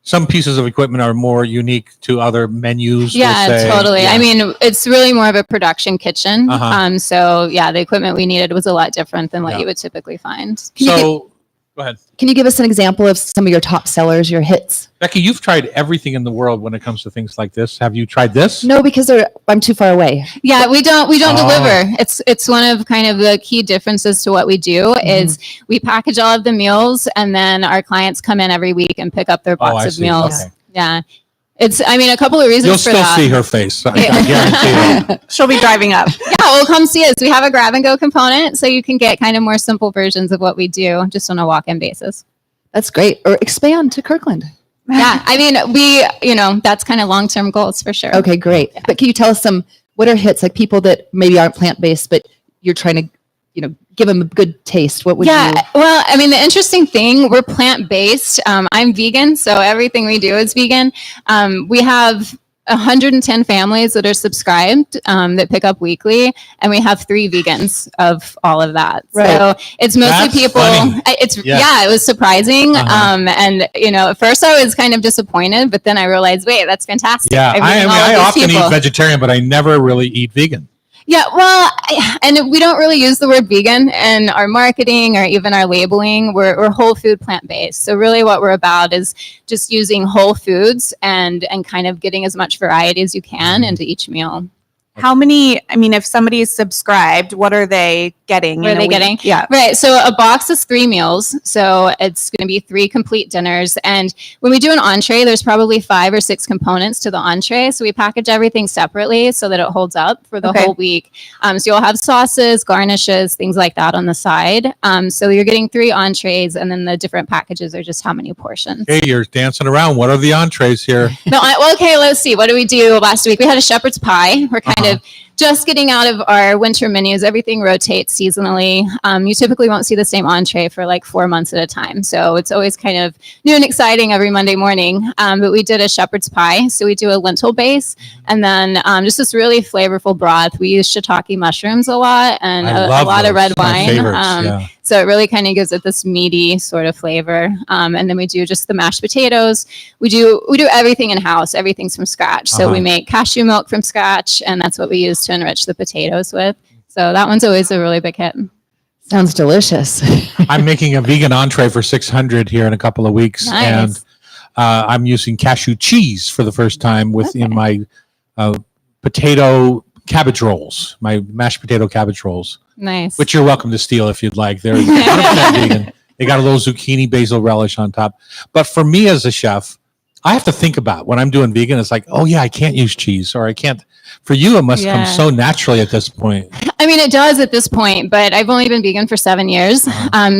some pieces of equipment are more unique to other menus. we'll Yeah, say. totally. Yeah. I mean, it's really more of a production kitchen. Uh-huh. So yeah, the equipment we needed was a lot different than what Yeah. you would typically find. So go ahead, Can you give us an example of some of your top sellers, your hits? Becky. You've tried everything in the world when it comes to things like this. Have you tried this? No, because I'm too far away. Yeah, we don't Oh. deliver. It's one of kind of the key differences to what we do is we package all of the meals, and then our clients come in every week and pick up their box I of see. meals. Okay. Yeah. A couple of reasons You'll for still that. see her face. I guarantee it. She'll be driving up. Yeah, well, come see us. We have a grab and go component, so you can get kind of more simple versions of what we do just on a walk-in basis. That's great. Or expand to Kirkland. Yeah, that's kind of long-term goals for sure. Okay, great. But can you tell us what are hits, like people that maybe aren't plant-based, but you're trying to, give them a good taste? What would you? Well, the interesting thing, we're plant-based. I'm vegan, so everything we do is vegan. We have 110 families that are subscribed that pick up weekly, and we have 3 vegans of all of that. Right. So it's mostly That's people. funny. Yeah, it was surprising. Uh-huh. And at first I was kind of disappointed, but then I realized, wait, that's fantastic. Yeah, I all of often these people. eat vegetarian, but I never really eat vegan. Yeah, well, and we don't really use the word vegan in our marketing or even our labeling. We're whole food plant-based. So really what we're about is just using whole foods and kind of getting as much variety as you can into each meal. How many, if somebody is subscribed, what are they getting? What in are a they week? getting? Yeah. Right. So a box is 3 meals. So it's going to be 3 complete dinners. And when we do an entree, there's probably 5 or 6 components to the entree. So we package everything separately so that it holds up for the Okay. whole week. So you'll have sauces, garnishes, things like that on the side. So you're getting 3 entrees, and then the different packages are just how many portions. Hey, you're dancing around. What are the entrees here? Okay, let's see. What did we do last week? We had a shepherd's pie. We're kind of just getting out of our winter menus. Everything rotates seasonally. You typically won't see the same entree for like 4 months at a time. So it's always kind of new and exciting every Monday morning. But we did a shepherd's pie. So we do a lentil base, and then just this really flavorful broth. We use shiitake mushrooms a lot, and I a love lot of those. red My wine. favorites, yeah. So it really kind of gives it this meaty sort of flavor. And then we do just the mashed potatoes. We do everything in house. Everything's from scratch. So we Uh-huh. make cashew milk from scratch, and that's what we use to enrich the potatoes with. So that one's always a really big hit. Sounds delicious. I'm making a vegan entree for 600 here in a couple of weeks, Nice. and I'm using cashew cheese for the first time in my potato cabbage rolls, my mashed potato cabbage rolls, Nice. which you're welcome to steal if you'd like. They're 100% vegan. They got a little zucchini basil relish on top. But for me as a chef, I have to think about when I'm doing vegan. It's like, oh yeah, I can't use cheese, or I can't. For you, it must come Yeah. so naturally at this point. I mean, it does at this point, but I've only been vegan for 7 years.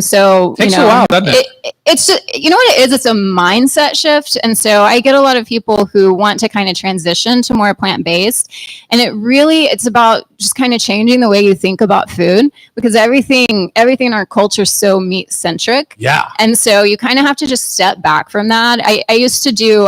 So Takes you know, a while, doesn't it? It's just, you know what it is? It's a mindset shift. And so I get a lot of people who want to kind of transition to more plant-based. And it's about just kind of changing the way you think about food, because everything in our culture is so meat centric. Yeah. And so you kind of have to just step back from that. I used to do,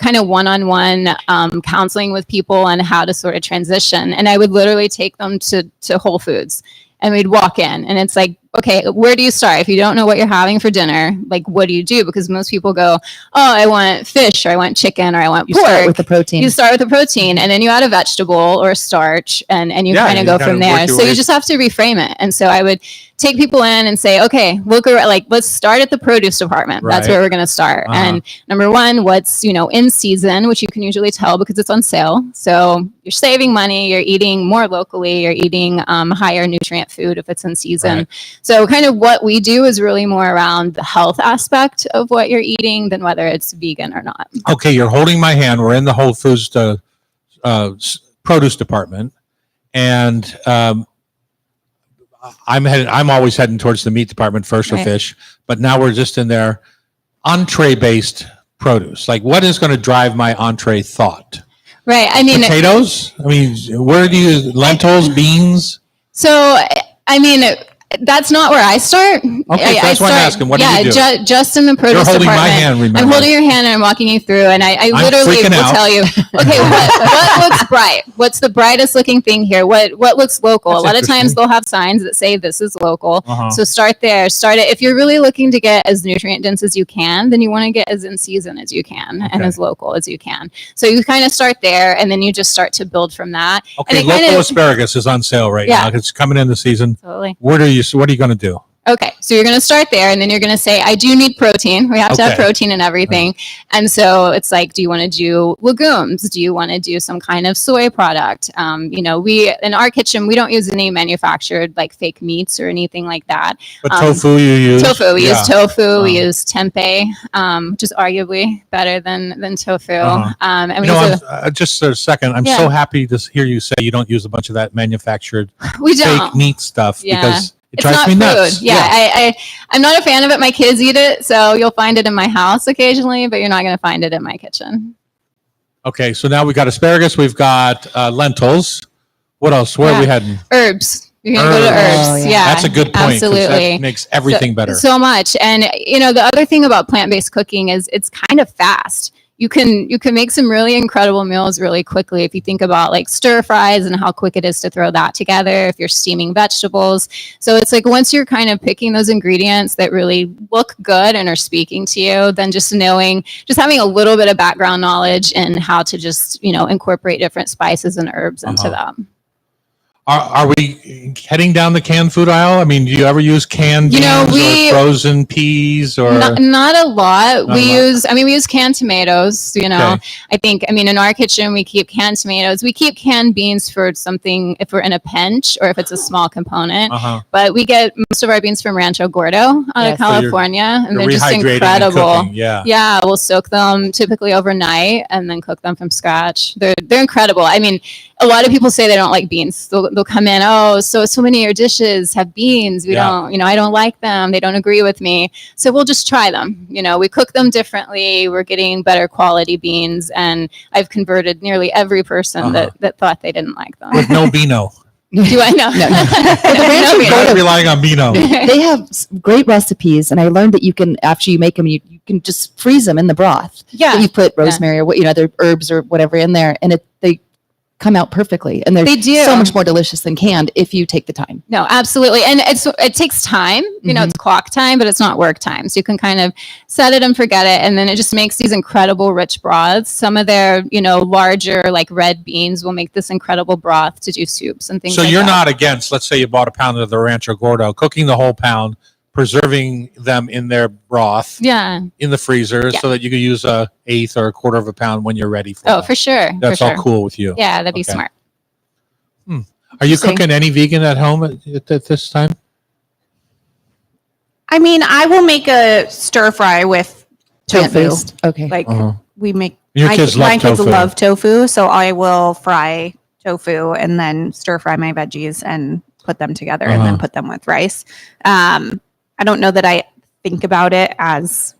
kind of one-on-one counseling with people on how to sort of transition. And I would literally take them to Whole Foods, and we'd walk in, and it's like, okay, where do you start? If you don't know what you're having for dinner, like, what do you do? Because most people go, oh, I want fish, or I want chicken, or I want You pork. start with the protein. You start with the protein, and then you add a vegetable or a starch, and you Yeah, kind of you go kinda from work there. your So way- you just have to reframe it. And so I would take people in and say, okay, look around, like, let's start at the produce department. That's Right. where we're going to start. Uh-huh. And number one, what's, in season, which you can usually tell because it's on sale. So you're saving money, you're eating more locally, you're eating higher nutrient food if it's in season. Right. So kind of what we do is really more around the health aspect of what you're eating than whether it's vegan or not. Okay, you're holding my hand. We're in the Whole Foods produce department, and I'm always heading towards the meat department first for Right. fish, but now we're just in there entree-based produce. Like, what is going to drive my entree thought? Right. I mean, Potatoes? I mean, where do you lentils, beans? so, I mean, that's not where I start. Okay, that's why I'm asking. What do you do? Just in the produce You're holding my department. hand, remember? I'm holding your hand and I'm walking you through, and I literally freaking will out. tell you, okay, what looks bright? What's the brightest looking thing here? What looks local? That's A lot of times interesting. they'll have signs that say this is local. Uh-huh. So start there. Start it. If you're really looking to get as nutrient dense as you can, then you want to get as in season as you can and Okay. as local as you can. So you kind of start there, and then you just start to build from that. Okay, And it kind local of- asparagus is on sale right Yeah. now. It's coming in the season. Totally. What are you going to do? Okay, so you're going to start there, and then you're going to say, I do need protein. We have to have Okay. protein in everything. And so it's like, do you want to do legumes? Do you want to do some kind of soy product? We, in our kitchen, we don't use any manufactured like fake meats or anything like that. But tofu you use? Tofu, we use tofu, we Uh-huh. use tempeh, which is arguably better than tofu. Uh-huh. And we, You know, use just a second. I'm Yeah. so happy to hear you say you don't use a bunch of that manufactured we fake don't. meat stuff Yeah. because it It's drives not me food. nuts. Yeah, I'm not a fan of it. My kids eat it, so you'll find it in my house occasionally, but you're not going to find it in my kitchen. Okay, so now we got asparagus. We've got lentils. What else? Where are we Yeah. heading? Herbs. You're going to go to Herbs. herbs. Oh, yeah. Yeah, That's a good point. 'Cause Absolutely. That makes everything better. So much. And the other thing about plant-based cooking is it's kind of fast. You can make some really incredible meals really quickly if you think about like stir fries and how quick it is to throw that together, if you're steaming vegetables. So it's like once you're kind of picking those ingredients that really look good and are speaking to you, then just having a little bit of background knowledge in how to just, incorporate different spices and herbs into Uh-huh. them. Are we heading down the canned food aisle? I mean, do you ever use canned beans or frozen peas or? Not a lot. Not We a lot. use canned tomatoes, Okay. I think, in our kitchen, we keep canned tomatoes. We keep canned beans for something, if we're in a pinch or if it's a small component. Uh-huh. But we get most of our beans from Rancho Gordo out of Yes. So you're- California. And You're they're just rehydrating and incredible. cooking. Yeah. Yeah, we'll soak them typically overnight and then cook them from scratch. They're incredible. A lot of people say they don't like beans. They'll come in, oh, so many of your dishes have beans. We Yeah. don't, I don't like them. They don't agree with me. So we'll just try them. We cook them differently. We're getting better quality beans, and I've converted nearly every person Uh-huh. that thought they didn't like them. With no Beano. Do I know? No. No, You're not relying on Beano. They have great recipes, and I learned that you can, after you make them, you can just freeze them in the broth. Yeah. That you put rosemary or other herbs or whatever in there, and they come out perfectly. And they're They do. so much more delicious than canned if you take the time. No, absolutely. And it takes time, it's clock time, but it's not work time. So you can kind of set it and forget it. And then it just makes these incredible rich broths. Some of their, larger like red beans will make this incredible broth to do soups and things So like you're that. not against, let's say you bought a pound of the Rancho Gordo, cooking the whole pound, preserving them in their broth Yeah. in the freezer Yeah. so that you can use a eighth or a quarter of a pound when you're ready for Oh, them. for sure. That's for all sure. cool with you. Yeah, that'd be Okay. smart. Are you Interesting. cooking any vegan at home at this time? I mean, I will make a stir fry with tofu. Plant-based. Okay. Like Uh-huh. we make Your kids love my kids tofu. love tofu, so I will fry tofu and then stir fry my veggies and put them together and then Uh-huh. put them with rice. I don't know that I think about it as,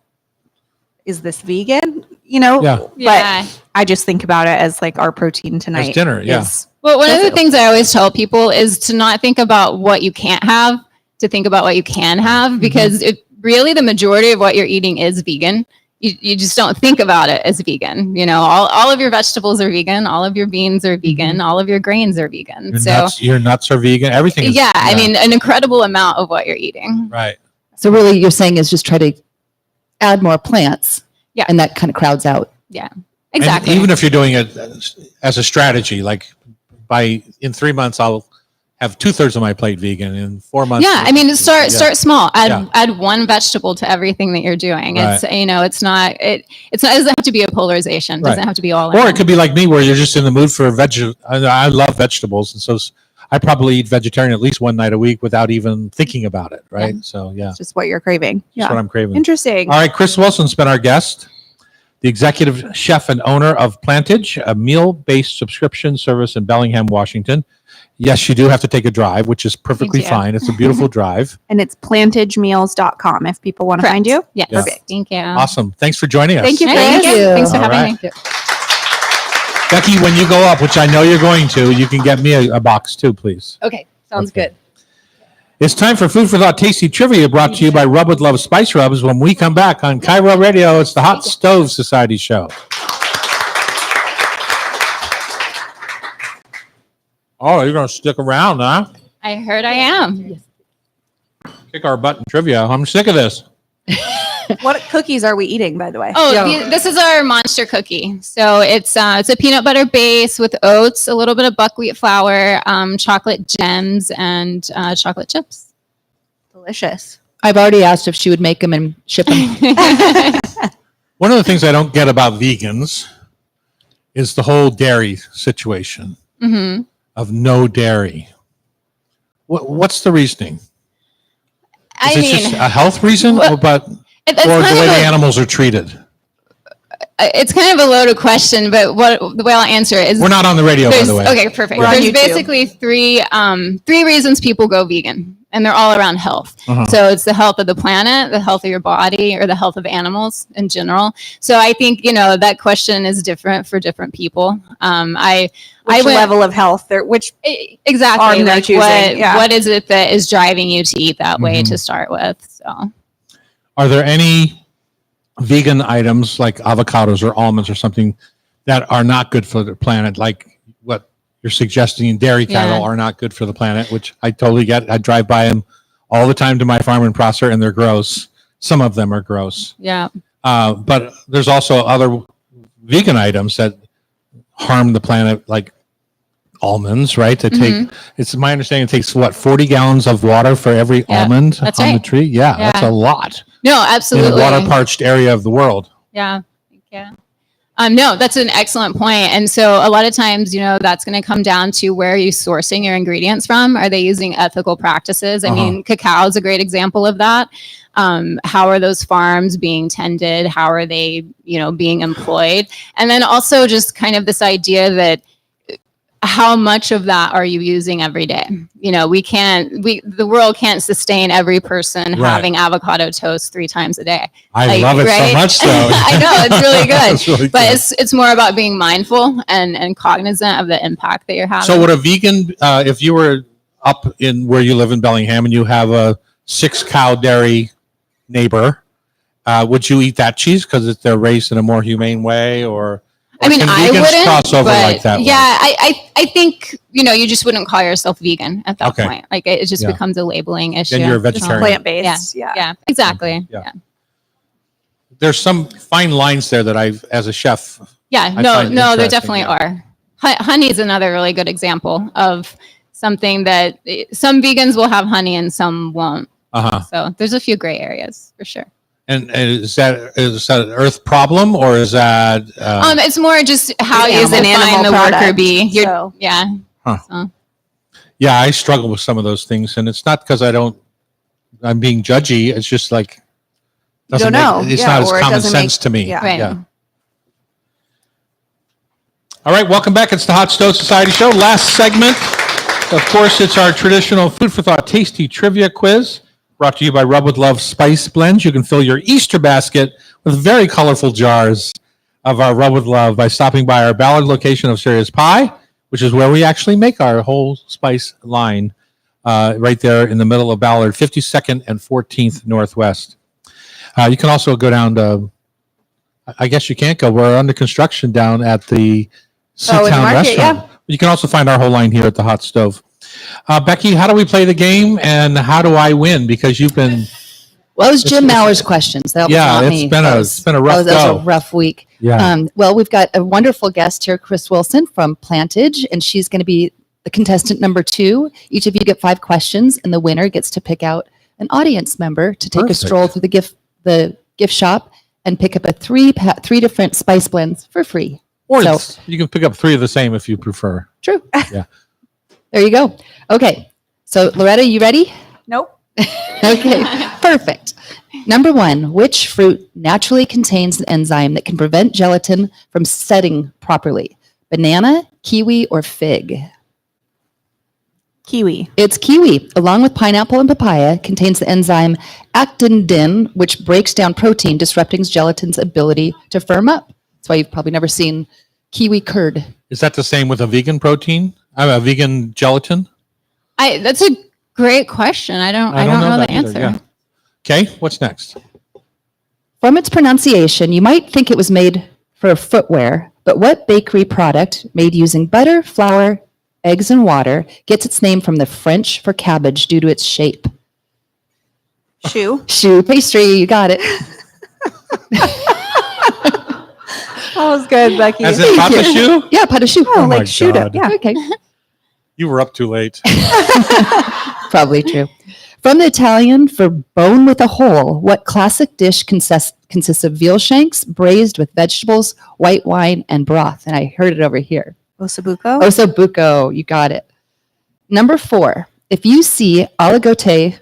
is this vegan? You know, Yeah. but Yeah. I just think about it as like our protein tonight. dinner, yeah. is- Well, one of the Tofu. things I always tell people is to not think about what you can't have, to think about what you can have, because really the majority of what you're eating is vegan. You just don't think about it as vegan. You know, all of your vegetables are vegan, all of your beans are vegan, all of your grains are vegan. Your nuts are vegan. Everything is. Yeah, I mean, an incredible amount of what you're eating. Right. So really you're saying is just try to add more plants. Yeah. And that kind of crowds out. Yeah, And exactly. even if you're doing it as a strategy, like in 3 months, I'll have 2/3 of my plate vegan. In 4 months. Yeah, I mean, start small. Add Yeah. add one vegetable to everything that you're doing. It's it's not it doesn't have to be a polarization. It doesn't Right. have to be all. Or it could be like me, where you're just in the mood for I love vegetables, and so I probably eat vegetarian at least one night a week without even thinking about it. Right. So yeah, It's just what you're craving. that's what I'm craving. Interesting. All right, Chris Wilson's been our guest, the executive chef and owner of Plantage, a meal-based subscription service in Bellingham, Washington. Yes, you do have to take a drive, which is perfectly do. fine. It's a beautiful drive. And it's plantagemeals.com if people want to find you. Yes. Yeah. Thank you. Awesome. Thanks for joining us. Thank you, Thank Chris. you. Thanks for All having right. me. Becky, when you go up, which I know you're going to, you can get me a box too, please. Okay. Sounds Okay. good. It's time for Food for Thought Tasty Trivia, brought to you by Rub with Love Spice Rubs. When we come back on Cairo Radio, it's the Hot Stove Society show. Oh, you're going to stick around, huh? I heard I am. Kick our butt in trivia. I'm sick of this. What cookies are we eating, by the way? Oh, this is our monster cookie. So it's a peanut butter base with oats, a little bit of buckwheat flour, chocolate gems, and chocolate chips. Delicious. I've already asked if she would make them and ship them. One of the things I don't get about vegans is the whole dairy situation Hmm. of no dairy. What's the reasoning? I Is it mean, just a health reason, well, or it's the way kind the of animals are treated? it's kind of a loaded question, but the way I'll answer it is We're not on the radio, by there's, the way. okay, perfect. We're on There's YouTube. basically three reasons people go vegan, and they're all around health. Uh-huh. So it's the health of the planet, the health of your body, or the health of animals in general. So I think that question is different for different people. Which went- level of health? Which Exactly. on their Like choosing, yeah. what is it that is driving you to eat that way Mhm. to start with? So Are there any vegan items like avocados or almonds or something that are not good for the planet? Like what you're suggesting, dairy cattle Yeah. are not good for the planet, which I totally get. I drive by them all the time to my farm in Prosser, and they're gross. Some of them are gross. yeah. But there's also other vegan items that harm the planet, like almonds, right? That take, it's my understanding it takes 40 gallons of water for every Yeah, almond that's on the right. tree? Yeah, that's Yeah. a lot No, in a absolutely. water parched area of the world. Yeah. Yeah. No, that's an excellent point. And so a lot of times, that's going to come down to where are you sourcing your ingredients from? Are they using ethical practices? I mean, cacao is a great example of that. How are those farms being tended? How are they, being employed? And then also just kind of this idea that how much of that are you using every day? The world can't sustain every person Right. having avocado toast 3 times a day. I love it right? so much, though. I know, it's really good. It's really But good. it's more about being mindful and cognizant of the impact that you're having. So would a vegan, if you were up in where you live in Bellingham and you have a 6-cow dairy neighbor, would you eat that cheese because they're raised in a more humane way, or I mean, can I vegans wouldn't, cross over but like that way? yeah, I think, you just wouldn't call yourself vegan at that Okay. point. Like it just Yeah. becomes a labeling issue. Then you're a So, vegetarian. plant-based. Yeah. Yeah, exactly. Yeah. Yeah. There's some fine lines there that I've, as a chef, Yeah, I no, find there interesting, definitely yeah. are. Honey is another really good example of something that some vegans will have honey and some won't. So there's a few gray areas for sure. and is that an earth problem, or is that It's more just how you It's an define animal the worker product, bee. so. Yeah. Huh. So, yeah, I struggle with some of those things, and it's not because I don't I'm being judgy. It's just like, You don't know. it's Yeah, not as or it common doesn't sense make- to me. yeah. Right. All right, welcome back. It's the Hot Stove Society Show. Last segment. Of course, it's our traditional food for thought tasty trivia quiz brought to you by Rub with Love Spice Blends. You can fill your Easter basket with very colorful jars of our Rub with Love by stopping by our Ballard location of Serious Pie, which is where we actually make our whole spice line, right there in the middle of Ballard, 52nd and 14th Northwest. You can also go down to, I guess you can't go, we're under construction down at the Oh, in the Seatown market, Restaurant. You can also find our whole line here at the Hot Stove. Becky, how do we play the game and how do I win? Because you've been, Well, it was Jim It's- Mauer's questions. That was yeah, not it's me. been That a- was- it's been a rough that was go. a rough week. yeah. Well, we've got a wonderful guest here, Chris Wilson from Plantage, and she's going to be the contestant number 2. Each of you get 5 questions, and the winner gets to pick out an audience member to take Perfect. a stroll through the gift shop and pick up a 3 different spice blends for free. Or so- it's- you can pick up 3 of the same if you prefer. True. Yeah. There you go. Okay. So, Loretta, you ready? Nope. Okay, perfect. Number 1, which fruit naturally contains an enzyme that can prevent gelatin from setting properly? Banana, kiwi, or fig? Kiwi. It's kiwi, along with pineapple and papaya, contains the enzyme actindin, which breaks down protein, disrupting gelatin's ability to firm up. That's why you've probably never seen kiwi curd. Is that the same with a vegan protein? A vegan gelatin? That's a great question. I don't know the that either, answer. yeah. Okay, what's next? From its pronunciation, you might think it was made for footwear, but what bakery product made using butter, flour, eggs, and water gets its name from the French for cabbage due to its shape? Shoe. Choux pastry, you got it. That was good, Becky. As in Thank you. pata choux? Yeah, pas de choux. Oh my like shoot God. it. Yeah. Okay, You were up too late. probably true. From the Italian for bone with a hole, what classic dish consists of veal shanks braised with vegetables, white wine, and broth? And I heard it over here. Ossobuco. Osso buco, you got it. Number 4, if you see aligoté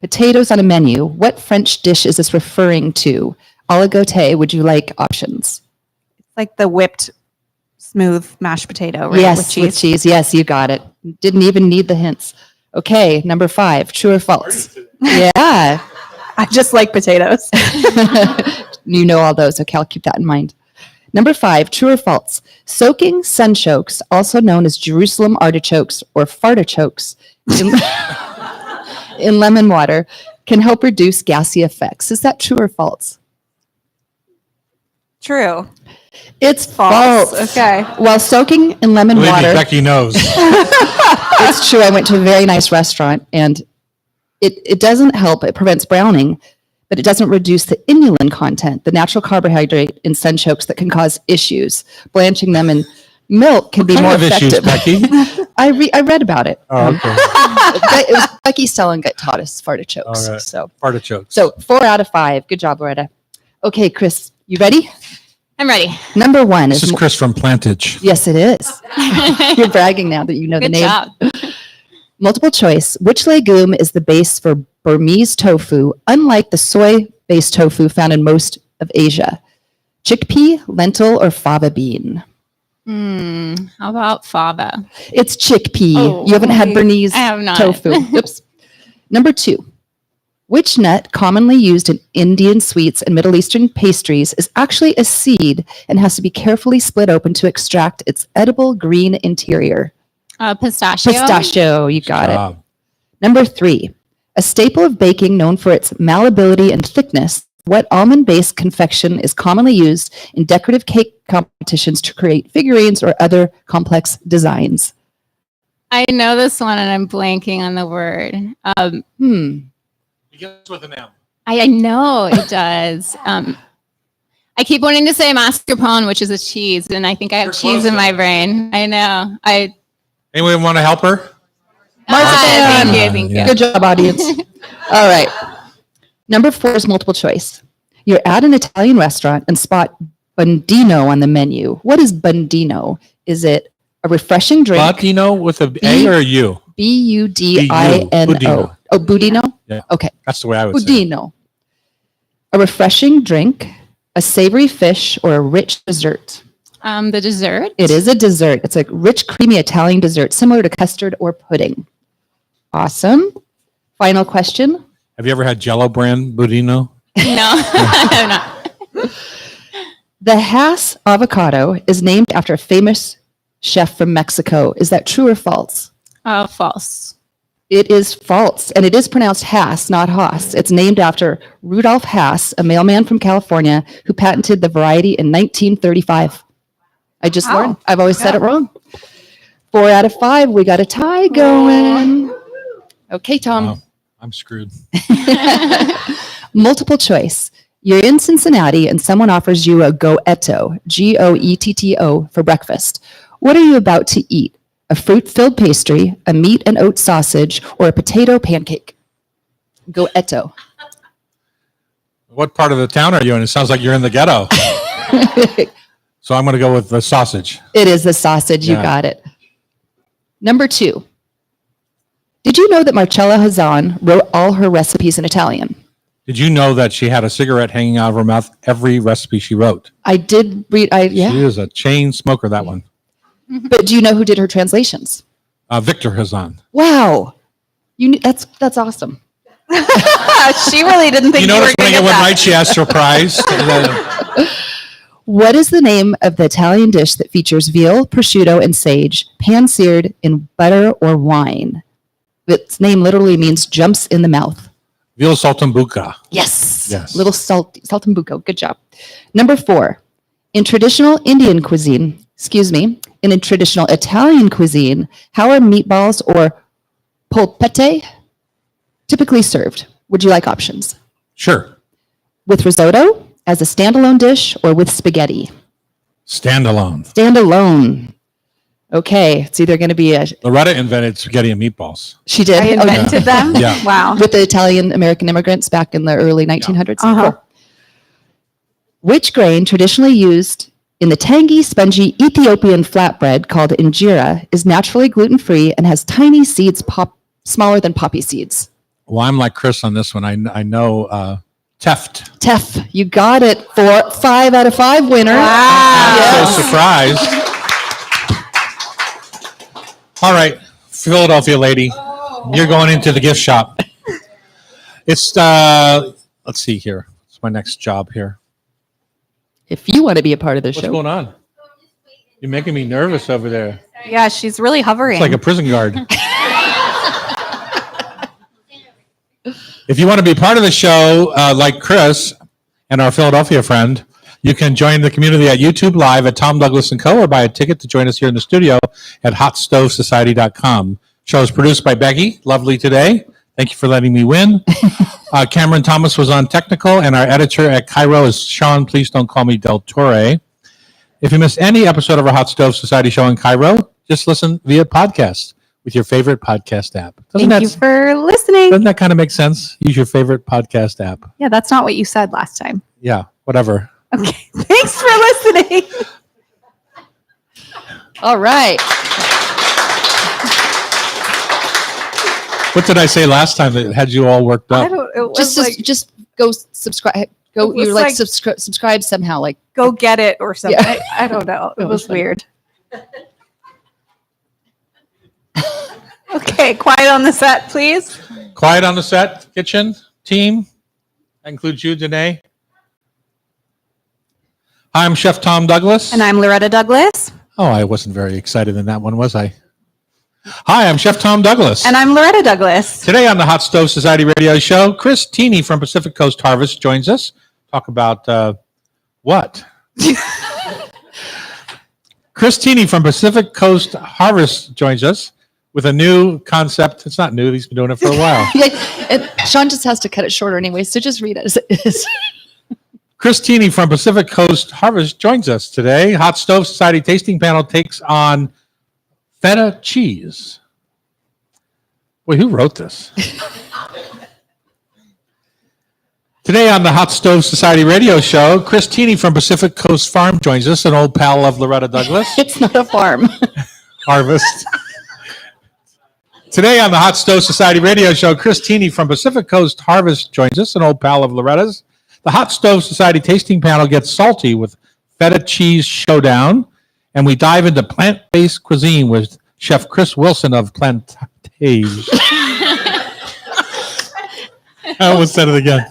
potatoes on a menu, what French dish is this referring to? Aligoté, would you like options? Like the whipped smooth mashed potato, right? Yes, with cheese. Yes, you got it. Didn't even need the hints. Okay, number 5, true or false? Yeah, I just like potatoes. you know all those. Okay, I'll keep that in mind. Number 5, true or false? Soaking sunchokes, also known as Jerusalem artichokes or fartichokes, in lemon water, can help reduce gassy effects. Is that true or false? True. It's False. false. Okay. While soaking in lemon Believe me, water, Becky knows. it's true. I went to a very nice restaurant, and it doesn't help. It prevents browning, but it doesn't reduce the inulin content, the natural carbohydrate in sunchokes that can cause issues. Blanching them in milk can be What more kind of issues, effective. Becky? I read about it. Oh, okay. It was Becky Stelling that taught us fartichokes. All right. So Artichokes. 4 out of 5. Good job, Loretta. Okay, Chris, you ready? I'm ready. Number 1 This is Chris from Plantage. Yes, it is. You're bragging now that you know the Good name. job. Multiple choice. Which legume is the base for Burmese tofu, unlike the soy-based tofu found in most of Asia? Chickpea, lentil, or fava bean? How about fava? It's chickpea. Oh, You haven't had Burmese I have not. tofu. Oops. Number 2. Which nut, commonly used in Indian sweets and Middle Eastern pastries, is actually a seed and has to be carefully split open to extract its edible green interior? Pistachio. Pistachio, you got it. Job. Number 3, a staple of baking known for its malleability and thickness, what almond-based confection is commonly used in decorative cake competitions to create figurines or other complex designs? I know this one and I'm blanking on the word. Begins with an M. I know it does. I keep wanting to say mascarpone, which is a cheese, and I think I have You're cheese close, in my though. brain. I know. Anyone want to help her? Thank you. Yeah. Good job, audience. All right. Number 4 is multiple choice. You're at an Italian restaurant and spot Bundino on the menu. What is Bundino? Is it a refreshing drink? Budino with a A or a U? Budino. Budino. Oh, Budino? Yeah. Okay. That's the way I would say it. Budino. A refreshing drink, a savory fish, or a rich dessert. The dessert. It is a dessert. It's a rich, creamy Italian dessert, similar to custard or pudding. Awesome. Final question. Have you ever had Jello brand Budino? No, I'm not. The Hass avocado is named after a famous chef from Mexico. Is that true or false? False. It is false, and it is pronounced Hass, not Haas. It's named after Rudolf Hass, a mailman from California who patented the variety in 1935. I just Wow. learned. I've always said it wrong. 4 out of 5. We got a tie going. Okay, Tom. Wow. I'm screwed. Multiple choice. You're in Cincinnati and someone offers you a goetto, Goetto, for breakfast. What are you about to eat? A fruit-filled pastry, a meat and oat sausage, or a potato pancake? Goetto. What part of the town are you in? It sounds like you're in the ghetto. So I'm going to go with the sausage. It is the sausage. You Yeah. got it. Number 2. Did you know that Marcella Hazan wrote all her recipes in Italian? Did you know that she had a cigarette hanging out of her mouth every recipe she wrote? I did read. She is a chain smoker, that one. But do you know who did her translations? Victor Hazan. Wow, that's awesome. She really didn't think You you were notice when I going to get get one that. right, she asks for a prize. What is the name of the Italian dish that features veal, prosciutto, and sage, pan-seared in butter or wine? Its name literally means jumps in the mouth. Veal saltimbocca. Yes. Yes. Little salt and buco. Good job. Number 4. In traditional Indian cuisine, in a traditional Italian cuisine, how are meatballs or polpette typically served? Would you like options? Sure. With risotto, as a standalone dish, or with spaghetti? Standalone. Standalone. Okay, it's either going to be Loretta invented spaghetti and meatballs. she did. I invented them? Yeah. Wow. With the Italian American immigrants back in the early 1900s. Uh-huh. Cool. Which grain traditionally used in the tangy, spongy Ethiopian flatbread called injera is naturally gluten-free and has tiny seeds smaller than poppy seeds? Well, I'm like Chris on this one. I know Teft. Teff, you got it. 5 out of 5 winner. I'm so surprised. All right, Philadelphia lady, you're going into the gift shop. It's let's see here. It's my next job here. If you want to be a part of the What's show. going on? You're making me nervous over there. Yeah, she's really hovering. It's like a prison guard. If you want to be part of the show, like Chris and our Philadelphia friend, you can join the community at YouTube Live at Tom Douglas & Co. or buy a ticket to join us here in the studio at hotstovesociety.com. Show is produced by Becky. Lovely today. Thank you for letting me win. Cameron Thomas was on technical, and our editor at Cairo is Sean. Please don't call me Del Torre. If you missed any episode of our Hot Stove Society show in Cairo, just listen via podcast with your favorite podcast app. Thank you for listening. Doesn't that kind of make sense? Use your favorite podcast app. Yeah, that's not what you said last time. Yeah, whatever. Okay. Thanks for listening. All right. What did I say last time that had you all worked I up? don't, it was Just go subscribe. Go. It was You're like, like- subscribe somehow. Like go get it or something. Yeah. I don't know. It That was was funny. weird. Okay, quiet on the set, please. Quiet on the set, kitchen, team. That includes you, Danae. Hi, I'm Chef Tom Douglas. And I'm Loretta Douglas. Oh, I wasn't very excited in that one, was I? Hi, I'm Chef Tom Douglas. And I'm Loretta Douglas. Today on the Hot Stove Society radio show, Chris Tini from Pacific Coast Harvest joins us. Talk about what? Chris Tini from Pacific Coast Harvest joins us with a new concept. It's not new. He's been doing it for a while. yeah, and Sean just has to cut it shorter anyway. So just read it as it is. Chris Tini from Pacific Coast Harvest joins us today. Hot Stove Society tasting panel takes on feta cheese. Wait, who wrote this? Today on the Hot Stove Society radio show, Chris Tini from Pacific Coast Farm joins us, an old pal of Loretta Douglas. It's not a farm. Harvest. Today on the Hot Stove Society radio show, Chris Tini from Pacific Coast Harvest joins us, an old pal of Loretta's. The Hot Stove Society tasting panel gets salty with feta cheese showdown, and we dive into plant-based cuisine with Chef Chris Wilson of Plantage. I almost said it again.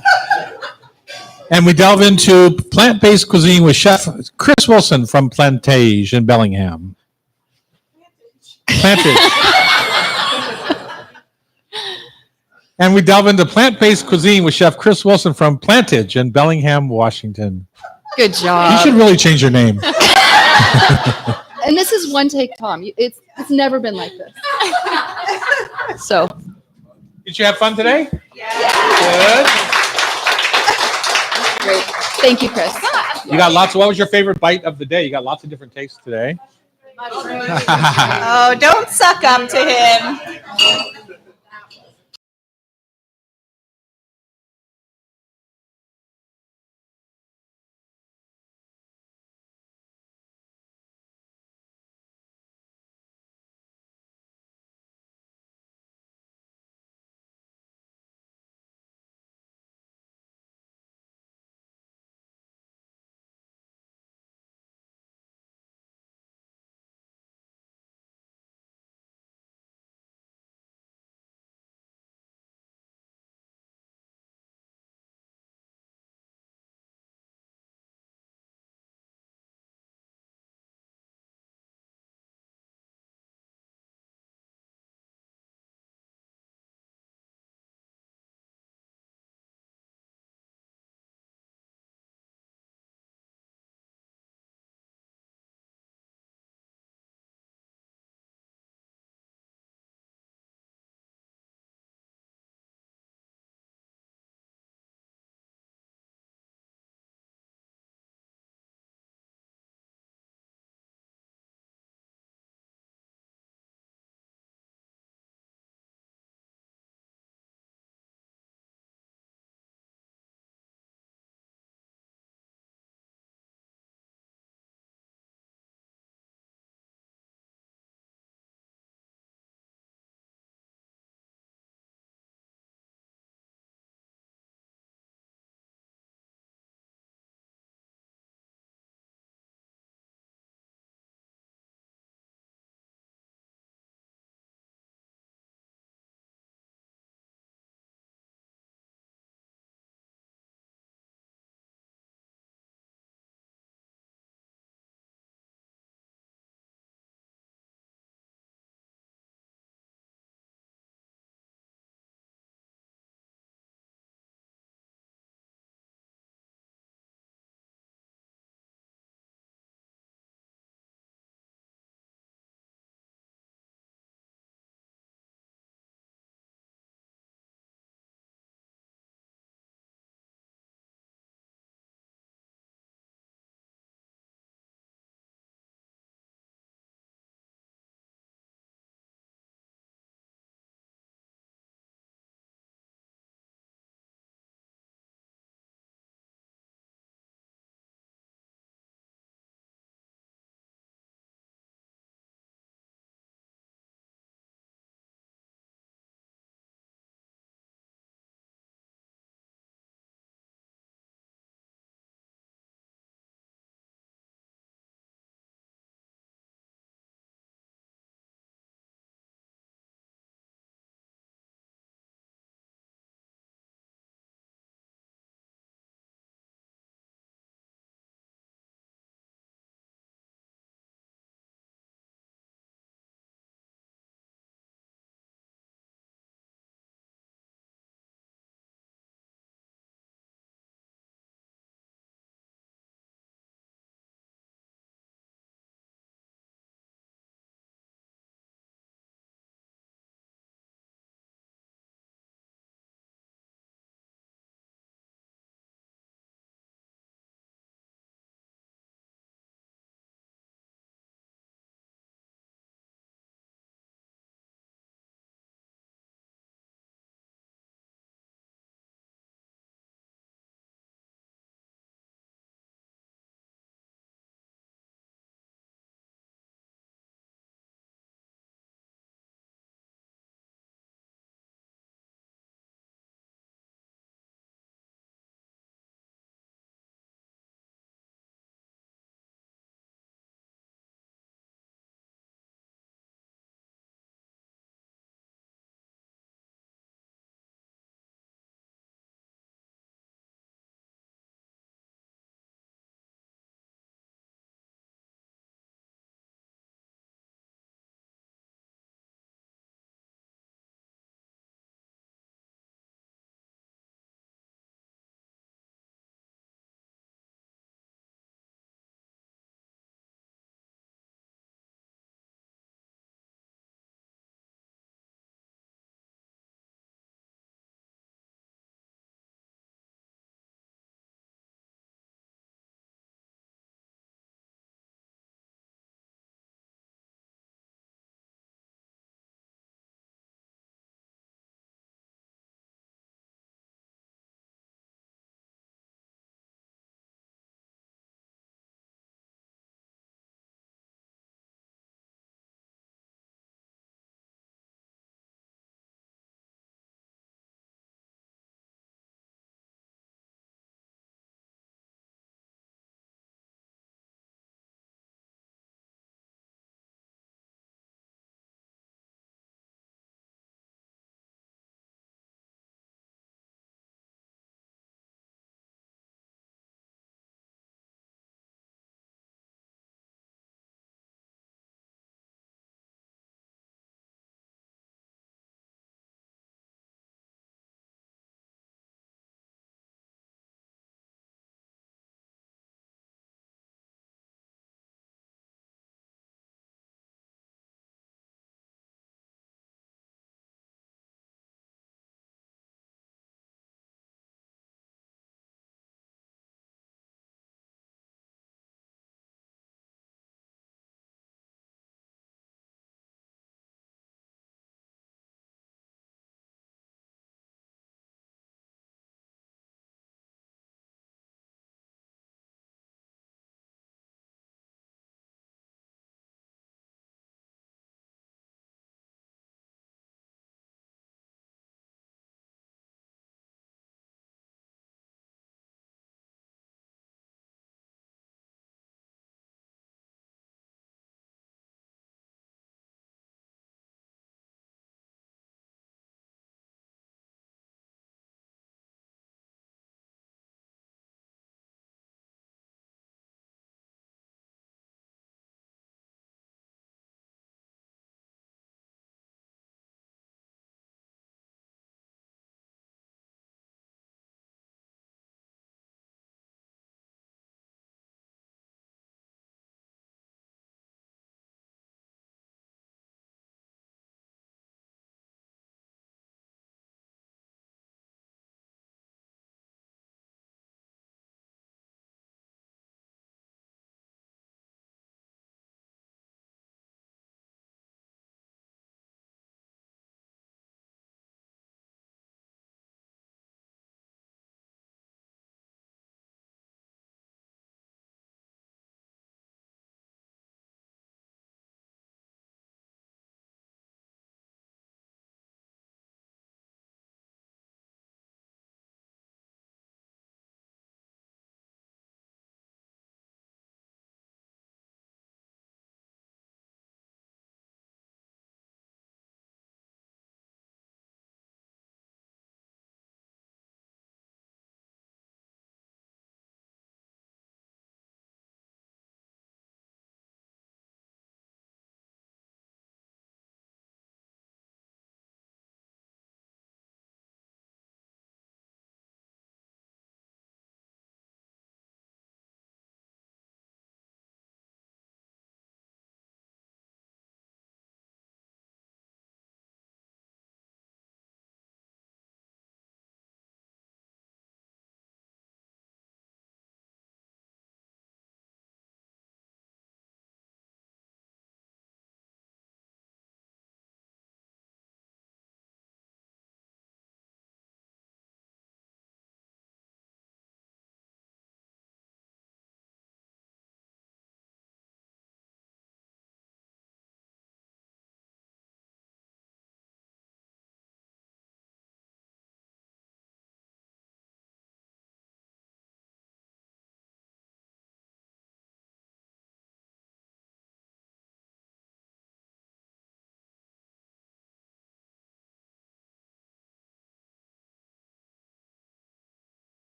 And we delve into plant-based cuisine with Chef Chris Wilson from Plantage in Bellingham. Plantage. And we delve into plant-based cuisine with Chef Chris Wilson from Plantage in Bellingham, Washington. Good You job. should really change your name. And this is one take, Tom. It's never been like this. So Did you have fun today? Yeah. great. Thank you, Chris. Good. You got lots. What was your favorite bite of the day? You got lots of different tastes today. Oh, don't suck up to him.